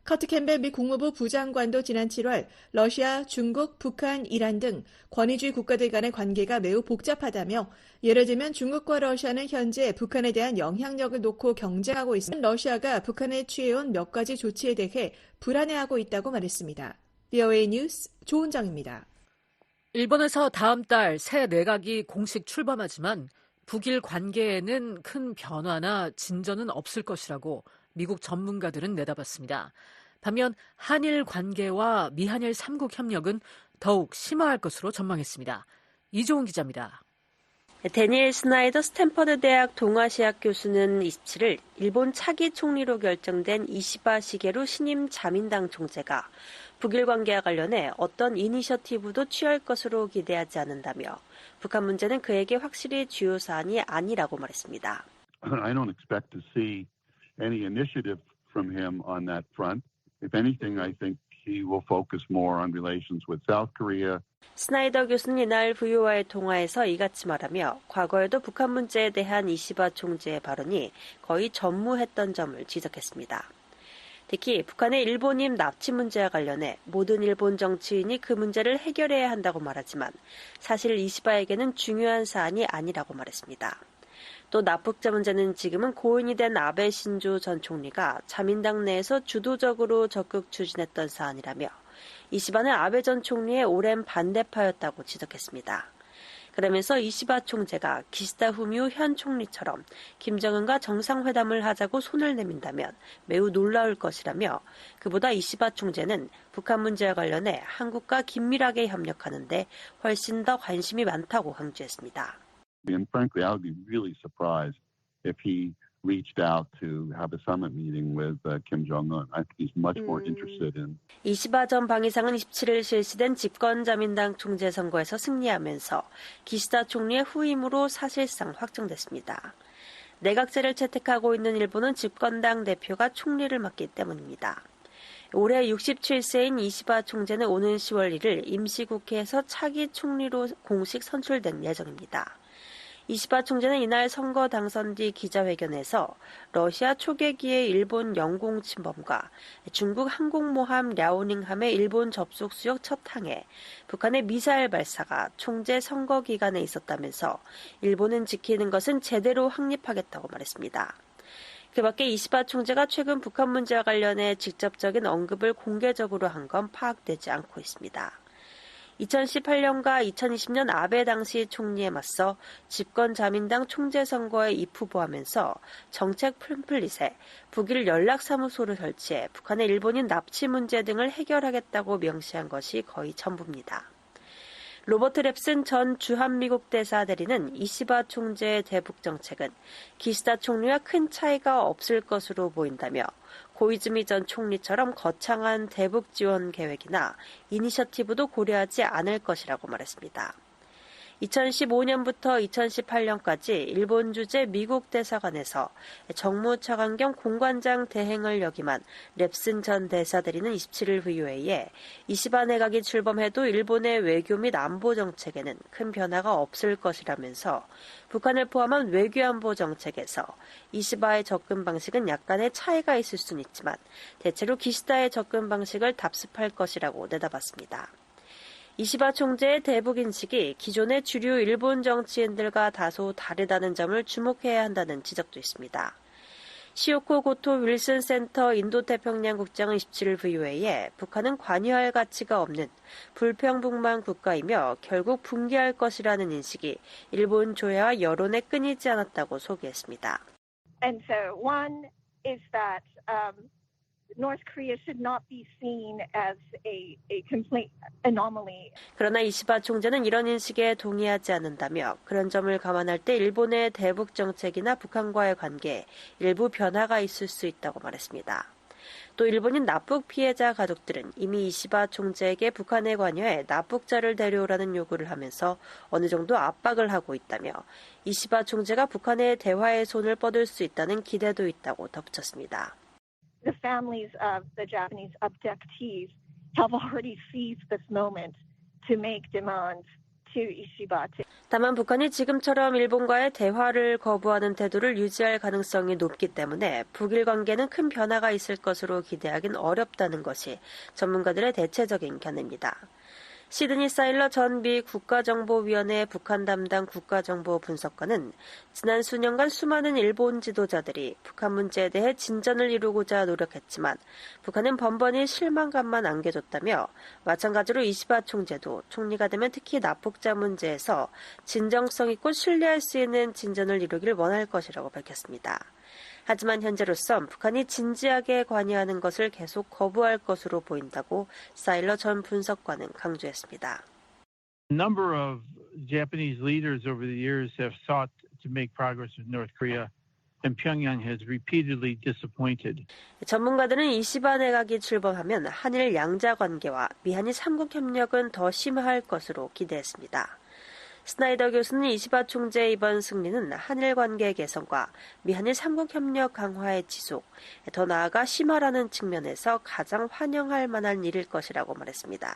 F: 커트 캠벨 미 국무부 부장관도 지난 7월 러시아, 중국, 북한, 이란 등 권위주의 국가들 간의 관계가 매우 복잡하다며 예를 들면 중국과 러시아는 현재 북한에 대한 영향력을 놓고 경쟁하고 있으며 러시아가 북한에 취해온 몇 가지 조치에 대해 불안해하고 있다고 말했습니다. VOA 뉴스 조은정입니다.
C: 일본에서 다음 달 새 내각이 공식 출범하지만 북일 관계에는 큰 변화나 진전은 없을 것이라고 미국 전문가들은 내다봤습니다. 반면 한일 관계와 미한일 3국 협력은 더욱 심화할 것으로 전망했습니다. 이종훈 기자입니다.
U: 데니엘 스나이더 스탠퍼드 대학 동아시학 교수는 27일 일본 차기 총리로 결정된 이시바 시게루 신임 자민당 총재가 북일 관계와 관련해 어떤 이니셔티브도 취할 것으로 기대하지 않는다며 북한 문제는 그에게 확실히 주요 사안이 아니라고 말했습니다.
V: I don't expect to see any initiative from him on that front. If anything, I think he will focus more on relations with South Korea.
U: 스나이더 교수는 이날 VOA의 통화에서 이같이 말하며 과거에도 북한 문제에 대한 이시바 총재의 발언이 거의 전무했던 점을 지적했습니다. 특히 북한의 일본인 납치 문제와 관련해 모든 일본 정치인이 그 문제를 해결해야 한다고 말하지만 사실 이시바에게는 중요한 사안이 아니라고 말했습니다. 또 납북자 문제는 지금은 고인이 된 아베 신조 전 총리가 자민당 내에서 주도적으로 적극 추진했던 사안이라며 이시바는 아베 전 총리의 오랜 반대파였다고 지적했습니다. 그러면서 이시바 총재가 기시다 후미오 현 총리처럼 김정은과 정상회담을 하자고 손을 내민다면 매우 놀라울 것이라며 그보다 이시바 총재는 북한 문제와 관련해 한국과 긴밀하게 협력하는데 훨씬 더 관심이 많다고 강조했습니다.
V: And frankly, I would be really surprised if he reached out to have a summit meeting with Kim Jong-un. I think he's much more interested in.
U: 이시바 전 방위상은 27일 실시된 집권자민당 총재 선거에서 승리하면서 기시다 총리의 후임으로 사실상 확정됐습니다. 내각제를 채택하고 있는 일본은 집권당 대표가 총리를 맡기 때문입니다. 올해 67세인 이시바 총재는 오는 10월 1일 임시국회에서 차기 총리로 공식 선출된 예정입니다. 이시바 총재는 이날 선거 당선 뒤 기자회견에서 러시아 초계기의 일본 영공 침범과 중국 항공모함 랴오닝함의 일본 접속 수역 첫 항에 북한의 미사일 발사가 총재 선거 기간에 있었다면서 일본은 지키는 것은 제대로 확립하겠다고 말했습니다. 그 밖에 이시바 총재가 최근 북한 문제와 관련해 직접적인 언급을 공개적으로 한 건 파악되지 않고 있습니다. 2018년과 2020년 아베 당시 총리에 맞서 집권 자민당 총재 선거에 입후보하면서 정책 팜플릿에 북일 연락사무소를 설치해 북한의 일본인 납치 문제 등을 해결하겠다고 명시한 것이 거의 전부입니다. 로버트 랩슨 전 주한미국 대사 대리는 이시바 총재의 대북 정책은 기시다 총리와 큰 차이가 없을 것으로 보인다며 고이즈미 전 총리처럼 거창한 대북 지원 계획이나 이니셔티브도 고려하지 않을 것이라고 말했습니다. 2015년부터 2018년까지 일본 주재 미국 대사관에서 정무차관 겸 공관장 대행을 역임한 랩슨 전 대사대리는 27일 VOA에 이시바 내각이 출범해도 일본의 외교 및 안보 정책에는 큰 변화가 없을 것이라면서 북한을 포함한 외교안보 정책에서 이시바의 접근 방식은 약간의 차이가 있을 수는 있지만 대체로 기시다의 접근 방식을 답습할 것이라고 내다봤습니다. 이시바 총재의 대북 인식이 기존의 주류 일본 정치인들과 다소 다르다는 점을 주목해야 한다는 지적도 있습니다. 시오코 고토 윌슨 센터 인도태평양 국장은 27일 VOA에 북한은 관여할 가치가 없는 불평불만 국가이며 결국 붕괴할 것이라는 인식이 일본 조야와 여론에 끊이지 않았다고 소개했습니다.
A: And so one is that North Korea should not be seen as a complete anomaly.
U: 그러나 이시바 총재는 이런 인식에 동의하지 않는다며 그런 점을 감안할 때 일본의 대북 정책이나 북한과의 관계에 일부 변화가 있을 수 있다고 말했습니다. 또 일본인 납북 피해자 가족들은 이미 이시바 총재에게 북한에 관여해 납북자를 데려오라는 요구를 하면서 어느 정도 압박을 하고 있다며 이시바 총재가 북한의 대화의 손을 뻗을 수 있다는 기대도 있다고 덧붙였습니다.
A: The families of the Japanese abductees have already seized this moment to make demands to Ishiba.
U: 다만 북한이 지금처럼 일본과의 대화를 거부하는 태도를 유지할 가능성이 높기 때문에 북일 관계는 큰 변화가 있을 것으로 기대하긴 어렵다는 것이 전문가들의 대체적인 견해입니다. 시드니 사일러 전 미 국가정보위원회 북한 담당 국가정보 분석관은 지난 수년간 수많은 일본 지도자들이 북한 문제에 대해 진전을 이루고자 노력했지만 북한은 번번이 실망감만 안겨줬다며 마찬가지로 이시바 총재도 총리가 되면 특히 납북자 문제에서 진정성 있고 신뢰할 수 있는 진전을 이루길 원할 것이라고 밝혔습니다. 하지만 현재로선 북한이 진지하게 관여하는 것을 계속 거부할 것으로 보인다고 사일러 전 분석관은 강조했습니다.
B: A number of Japanese leaders over the years have sought to make progress with North Korea, and Pyongyang has repeatedly disappointed.
U: 전문가들은 이시바 내각이 출범하면 한일 양자 관계와 미한일 삼국 협력은 더 심화할 것으로 기대했습니다. 스나이더 교수는 이시바 총재의 이번 승리는 한일 관계 개선과 미한일 삼국 협력 강화의 지속, 더 나아가 심화라는 측면에서 가장 환영할 만한 일일 것이라고 말했습니다.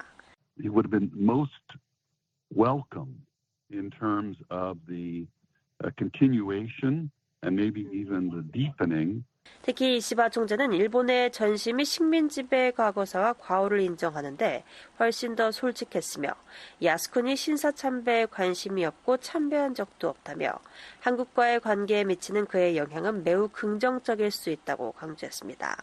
V: It would have been most welcome in terms of the continuation and maybe even the deepening.
U: 특히 이시바 총재는 일본의 전시 및 식민 지배 과거사와 과오를 인정하는데 훨씬 더 솔직했으며 야스쿠니 신사 참배에 관심이 없고 참배한 적도 없다며 한국과의 관계에 미치는 그의 영향은 매우 긍정적일 수 있다고 강조했습니다.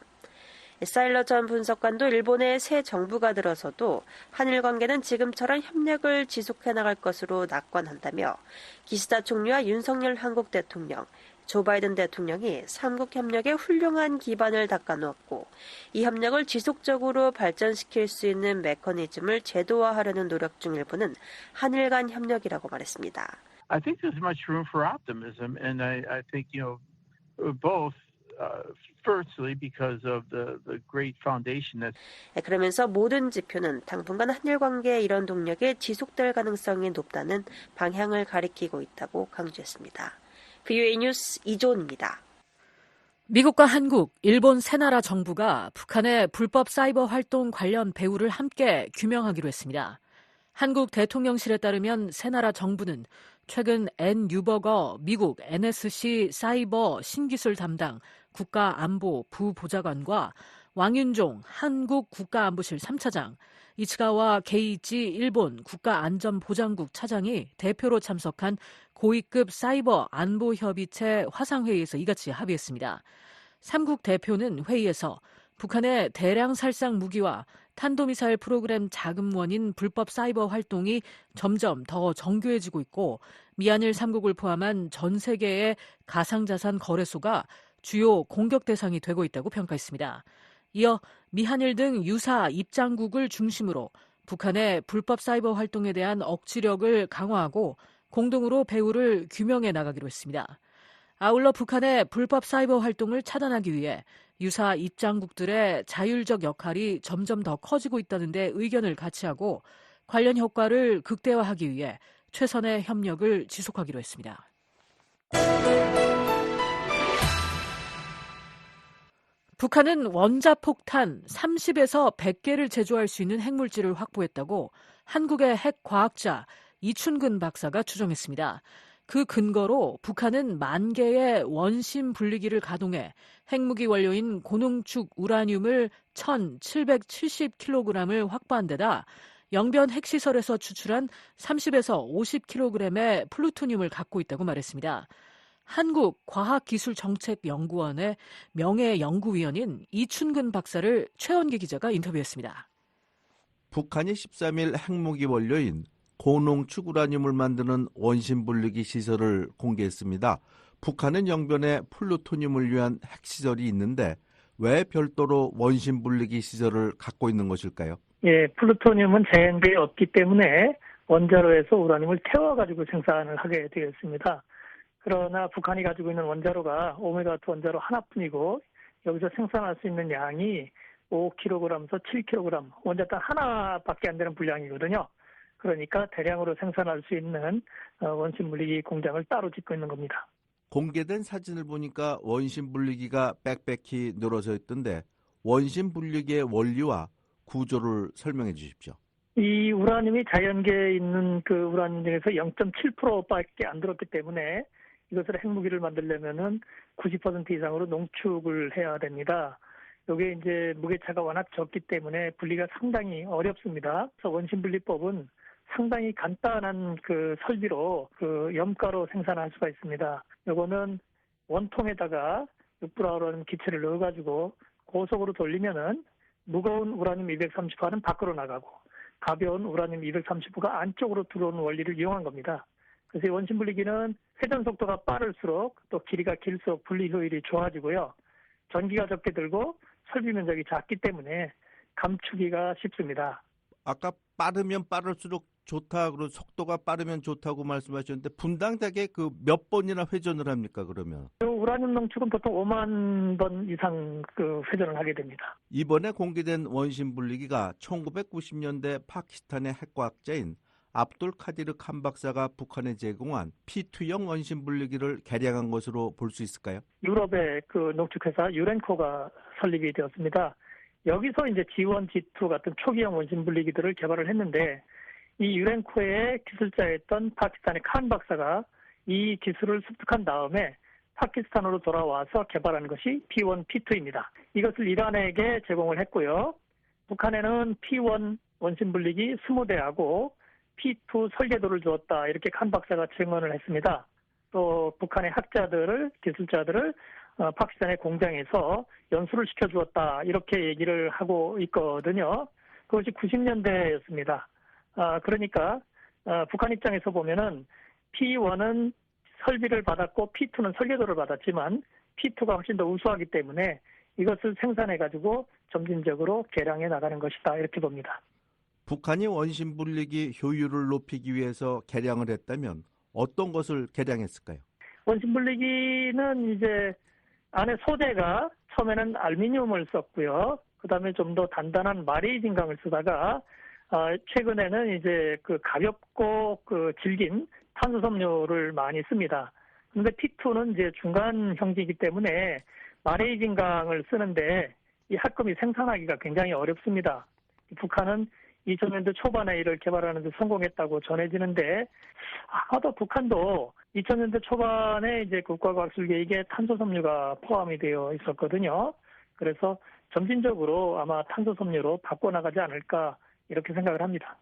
U: 사일러 전 분석관도 일본의 새 정부가 들어서도 한일 관계는 지금처럼 협력을 지속해 나갈 것으로 낙관한다며 기시다 총리와 윤석열 한국 대통령, 조 바이든 대통령이 삼국 협력에 훌륭한 기반을 닦아놓았고 이 협력을 지속적으로 발전시킬 수 있는 메커니즘을 제도화하려는 노력 중 일부는 한일 간 협력이라고 말했습니다.
B: I think there's much room for optimism, and I think both. Firstly, because of the great foundation that.
U: 그러면서 모든 지표는 당분간 한일 관계의 이런 동력이 지속될 가능성이 높다는 방향을 가리키고 있다고 강조했습니다. VOA 뉴스 이조은입니다.
C: 미국과 한국, 일본 세 나라 정부가 북한의 불법 사이버 활동 관련 배후를 함께 규명하기로 했습니다. 한국 대통령실에 따르면 세 나라 정부는 최근 앤 유버거 미국 NSC 사이버 신기술 담당 국가안보 부보좌관과 왕윤종 한국 국가안보실 3차장, 이츠가와 게이지 일본 국가안전보장국 차장이 대표로 참석한 고위급 사이버 안보협의체 화상회의에서 이같이 합의했습니다. 3국 대표는 회의에서 북한의 대량 살상 무기와 탄도미사일 프로그램 자금원인 불법 사이버 활동이 점점 더 정교해지고 있고 미한일 3국을 포함한 전 세계의 가상자산 거래소가 주요 공격 대상이 되고 있다고 평가했습니다. 이어 미한일 등 유사 입장국을 중심으로 북한의 불법 사이버 활동에 대한 억지력을 강화하고 공동으로 배후를 규명해 나가기로 했습니다. 아울러 북한의 불법 사이버 활동을 차단하기 위해 유사 입장국들의 자율적 역할이 점점 더 커지고 있다는 데 의견을 같이 하고 관련 효과를 극대화하기 위해 최선의 협력을 지속하기로 했습니다. 북한은 원자폭탄 30에서 100개를 제조할 수 있는 핵물질을 확보했다고 한국의 핵과학자 이춘근 박사가 추정했습니다. 그 근거로 북한은 10,000개의 원심 분리기를 가동해 핵무기 원료인 고농축 우라늄을 1,770kg을 확보한 데다 영변 핵시설에서 추출한 30에서 50kg의 플루토늄을 갖고 있다고 말했습니다. 한국과학기술정책연구원의 명예연구위원인 이춘근 박사를 최원기 기자가 인터뷰했습니다.
E: 북한이 13일 핵무기 원료인 고농축 우라늄을 만드는 원심 분리기 시설을 공개했습니다. 북한은 영변에 플루토늄을 위한 핵시설이 있는데 왜 별도로 원심 분리기 시설을 갖고 있는 것일까요?
H: 예, 플루토늄은 자연계에 없기 때문에 원자로에서 우라늄을 태워가지고 생산을 하게 되어 있습니다. 그러나 북한이 가지고 있는 원자로가 오메가2 원자로 하나뿐이고 여기서 생산할 수 있는 양이 5kg에서 7kg, 원자탄 하나밖에 안 되는 분량이거든요. 그러니까 대량으로 생산할 수 있는 원심 분리기 공장을 따로 짓고 있는 겁니다.
E: 공개된 사진을 보니까 원심 분리기가 빽빽히 늘어져 있던데 원심 분리기의 원리와 구조를 설명해 주십시오.
H: 이 우라늄이 자연계에 있는 그 우라늄 중에서 0.7%밖에 안 들었기 때문에 이것을 핵무기를 만들려면은 90% 이상으로 농축을 해야 됩니다. 이게 이제 무게차가 워낙 적기 때문에 분리가 상당히 어렵습니다. 그래서 원심분리법은 상당히 간단한 그 설비로 그 염가로 생산할 수가 있습니다. 이거는 원통에다가 6브라우라는 기체를 넣어가지고 고속으로 돌리면은 무거운 우라늄 230호는 밖으로 나가고 가벼운 우라늄 235가 안쪽으로 들어오는 원리를 이용한 겁니다. 그래서 이 원심분리기는 회전 속도가 빠를수록 또 길이가 길수록 분리 효율이 좋아지고요. 전기가 적게 들고 설비 면적이 작기 때문에 감추기가 쉽습니다.
E: 아까 빠르면 빠를수록 좋다, 그리고 속도가 빠르면 좋다고 말씀하셨는데 분당되게 그 몇 번이나 회전을 합니까 그러면?
H: 우라늄 농축은 보통 5만 번 이상 그 회전을 하게 됩니다.
E: 이번에 공개된 원심 분리기가 1990년대 파키스탄의 핵과학자인 압돌 카디르 칸 박사가 북한에 제공한 P2형 원심 분리기를 개량한 것으로 볼 수 있을까요?
H: 유럽의 그 농축회사 유렌코가 설립이 되었습니다. 여기서 이제 G1, G2 같은 초기형 원심 분리기들을 개발을 했는데 이 유렌코의 기술자였던 파키스탄의 칸 박사가 이 기술을 습득한 다음에 파키스탄으로 돌아와서 개발한 것이 P1, P2입니다. 이것을 이란에게 제공을 했고요. 북한에는 P1 원심 분리기 20대하고 P2 설계도를 주었다. 이렇게 칸 박사가 증언을 했습니다. 또 북한의 학자들을, 기술자들을 파키스탄의 공장에서 연수를 시켜주었다. 이렇게 얘기를 하고 있거든요. 그것이 90년대였습니다. 그러니까 북한 입장에서 보면은 P1은 설비를 받았고 P2는 설계도를 받았지만 P2가 훨씬 더 우수하기 때문에 이것을 생산해가지고 점진적으로 개량해 나가는 것이다. 이렇게 봅니다.
E: 북한이 원심 분리기 효율을 높이기 위해서 개량을 했다면 어떤 것을 개량했을까요?
H: 원심 분리기는 이제 안에 소재가 처음에는 알루미늄을 썼고요. 그다음에 좀 더 단단한 마레이진강을 쓰다가 최근에는 이제 그 가볍고 그 질긴 탄소섬유를 많이 씁니다. 그런데 P2는 이제 중간 형질이기 때문에 마레이진강을 쓰는데 이 합금이 생산하기가 굉장히 어렵습니다. 북한은 2000년대 초반에 이를 개발하는 데 성공했다고 전해지는데 아마도 북한도 2000년대 초반에 이제 국가과학술계획에 탄소섬유가 포함이 되어 있었거든요. 그래서 점진적으로 아마 탄소섬유로 바꿔나가지 않을까 이렇게 생각을 합니다.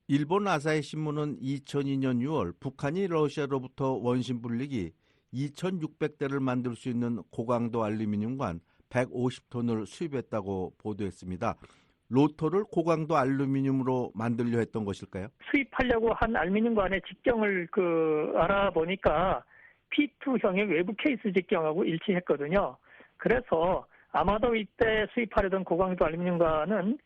E: 일본 아사히 신문은 2002년 6월 북한이 러시아로부터 원심 분리기 2,600대를 만들 수 있는 고강도 알루미늄관 150톤을 수입했다고 보도했습니다. 로터를 고강도 알루미늄으로 만들려 했던 것일까요?
H: 수입하려고 한 알루미늄관의 직경을 알아보니까 P2형의 외부 케이스 직경하고 일치했거든요. 그래서 아마도 이때 수입하려던 고강도 알루미늄관은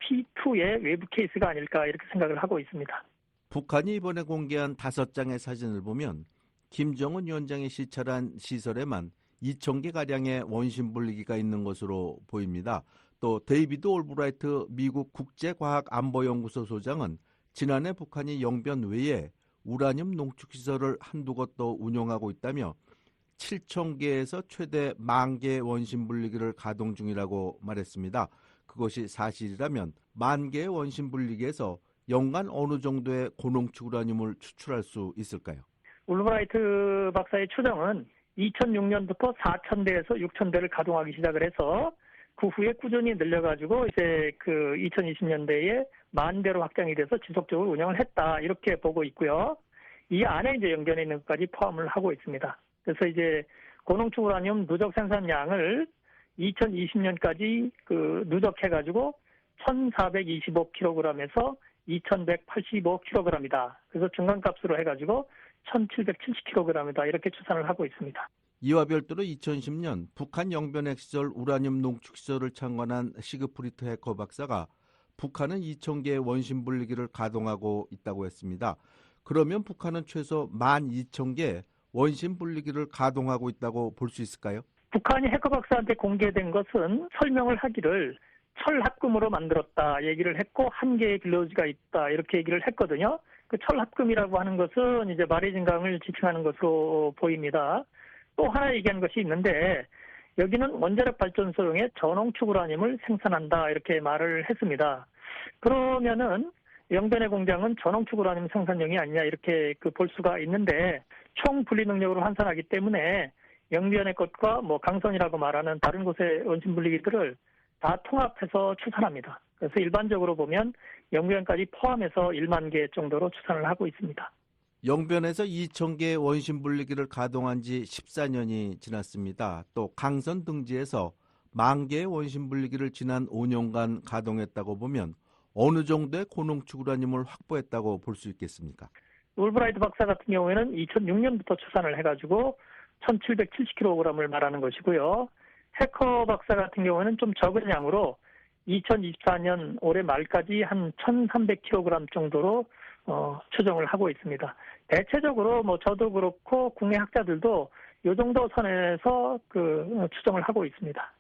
H: P2의 외부 케이스가 아닐까 이렇게 생각을 하고 있습니다.
E: 북한이 이번에 공개한 5장의 사진을 보면 김정은 위원장이 시찰한 시설에만 2,000개가량의 원심 분리기가 있는 것으로 보입니다. 또 데이비드 올브라이트 미국 국제과학안보연구소 소장은 지난해 북한이 영변 외에 우라늄 농축시설을 한두 곳 더 운영하고 있다며 7,000개에서 최대 10,000개의 원심 분리기를 가동 중이라고 말했습니다. 그것이 사실이라면 10,000개의 원심 분리기에서 연간 어느 정도의 고농축 우라늄을 추출할 수 있을까요?
H: 울브라이트 박사의 추정은 2006년부터 4,000대에서 6,000대를 가동하기 시작을 해서 그 후에 꾸준히 늘려가지고 이제 그 2020년대에 10,000대로 확장이 돼서 지속적으로 운영을 했다 이렇게 보고 있고요. 이 안에 이제 연결해 있는 것까지 포함을 하고 있습니다. 그래서 이제 고농축 우라늄 누적 생산량을 2020년까지 그 누적해가지고 1,425kg에서 2,185kg이다. 그래서 중간값으로 해가지고 1,770kg이다. 이렇게 추산을 하고 있습니다.
E: 이와 별도로 2010년 북한 영변핵 시절 우라늄 농축 시설을 창건한 시그프리트 해커 박사가 북한은 2,000개의 원심 분리기를 가동하고 있다고 했습니다. 그러면 북한은 최소 12,000개 원심 분리기를 가동하고 있다고 볼 수 있을까요?
H: 북한이 해커 박사한테 공개된 것은 설명을 하기를 철합금으로 만들었다 얘기를 했고 1개의 빌로지가 있다 이렇게 얘기를 했거든요. 그 철합금이라고 하는 것은 이제 마레진강을 지칭하는 것으로 보입니다. 또 하나 얘기한 것이 있는데 여기는 원자력 발전소용의 저농축 우라늄을 생산한다 이렇게 말을 했습니다. 그러면은 영변의 공장은 저농축 우라늄 생산용이 아니냐 이렇게 볼 수가 있는데 총 분리 능력으로 환산하기 때문에 영변의 것과 뭐 강선이라고 말하는 다른 곳의 원심 분리기들을 다 통합해서 추산합니다. 그래서 일반적으로 보면 영변까지 포함해서 1만 개 정도로 추산을 하고 있습니다.
E: 영변에서 2,000개의 원심 분리기를 가동한 지 14년이 지났습니다. 또 강선 등지에서 10,000개의 원심 분리기를 지난 5년간 가동했다고 보면 어느 정도의 고농축 우라늄을 확보했다고 볼 수 있겠습니까?
H: 울브라이트 박사 같은 경우에는 2006년부터 추산을 해가지고 1,770kg을 말하는 것이고요. 해커 박사 같은 경우에는 좀 적은 양으로 2024년 올해 말까지 한 1,300kg 정도로 추정을 하고 있습니다. 대체적으로 뭐 저도 그렇고 국내 학자들도 이 정도 선에서 추정을 하고 있습니다.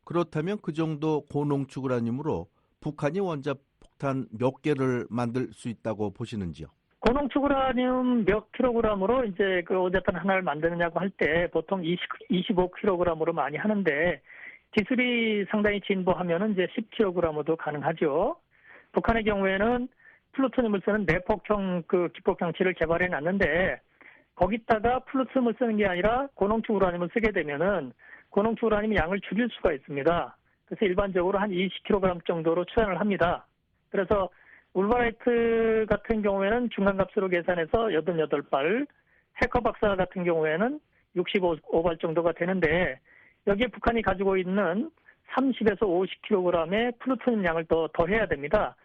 E: 그렇다면 그 정도 고농축 우라늄으로 북한이 원자폭탄 몇 개를 만들 수 있다고 보시는지요?
H: 고농축 우라늄 몇 킬로그램으로 이제 원자탄 하나를 만드느냐고 할 때 보통 25kg으로 많이 하는데 기술이 상당히 진보하면은 이제 10kg도 가능하죠. 북한의 경우에는 플루토늄을 쓰는 내폭형 기폭 장치를 개발해 놨는데 거기다가 플루토늄을 쓰는 게 아니라 고농축 우라늄을 쓰게 되면은 고농축 우라늄 양을 줄일 수가 있습니다. 그래서 일반적으로 한 20kg 정도로 추산을 합니다. 그래서 울브라이트 같은 경우에는 중간값으로 계산해서 88발, 해커 박사 같은 경우에는 65발 정도가 되는데 여기에 북한이 가지고 있는 30에서 50kg의 플루토늄 양을 더 더해야 됩니다.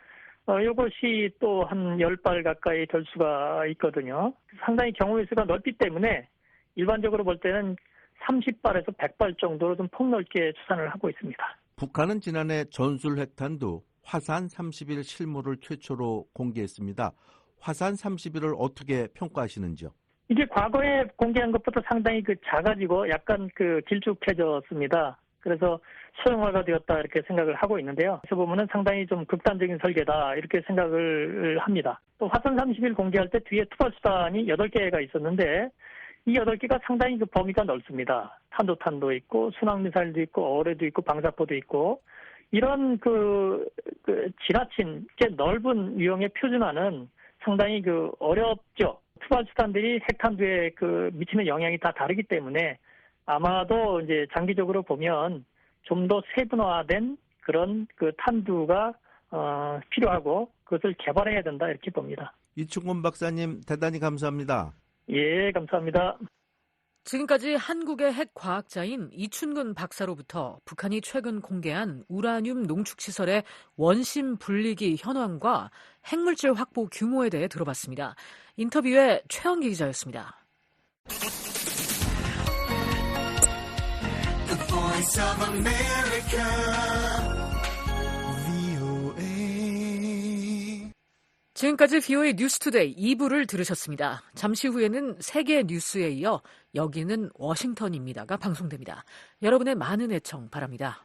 H: 이것이 또 한 10발 가까이 될 수가 있거든요. 상당히 경우의 수가 넓기 때문에 일반적으로 볼 때는 30발에서 100발 정도로 좀 폭넓게 추산을 하고 있습니다.
E: 북한은 지난해 전술 핵탄두 화산 30일 실물을 최초로 공개했습니다. 화산 30일을 어떻게 평가하시는지요?
H: 이게 과거에 공개한 것보다 상당히 작아지고 약간 길쭉해졌습니다. 그래서 소형화가 되었다 이렇게 생각을 하고 있는데요. 그래서 보면은 상당히 좀 극단적인 설계다 이렇게 생각을 합니다. 또 화산 30일 공개할 때 뒤에 투발수단이 8개가 있었는데 이 8개가 상당히 범위가 넓습니다. 탄도탄도 있고 순항미사일도 있고 어뢰도 있고 방사포도 있고 이런 지나친 꽤 넓은 유형의 표준화는 상당히 어렵죠. 투발수단들이 핵탄두에 미치는 영향이 다 다르기 때문에 아마도 이제 장기적으로 보면 좀 더 세분화된 그런 탄두가 필요하고 그것을 개발해야 된다 이렇게 봅니다.
E: 이충곤 박사님 대단히 감사합니다.
H: 예, 감사합니다.
C: 지금까지 한국의 핵 과학자인 이춘근 박사로부터 북한이 최근 공개한 우라늄 농축시설의 원심 분리기 현황과 핵물질 확보 규모에 대해 들어봤습니다. 인터뷰에 최영기 기자였습니다.
I: The Voice of America, VOA.
C: 지금까지 VOA 뉴스투데이 2부를 들으셨습니다. 잠시 후에는 세계 뉴스에 이어 여기는 워싱턴입니다가 방송됩니다. 여러분의 많은 애청 바랍니다.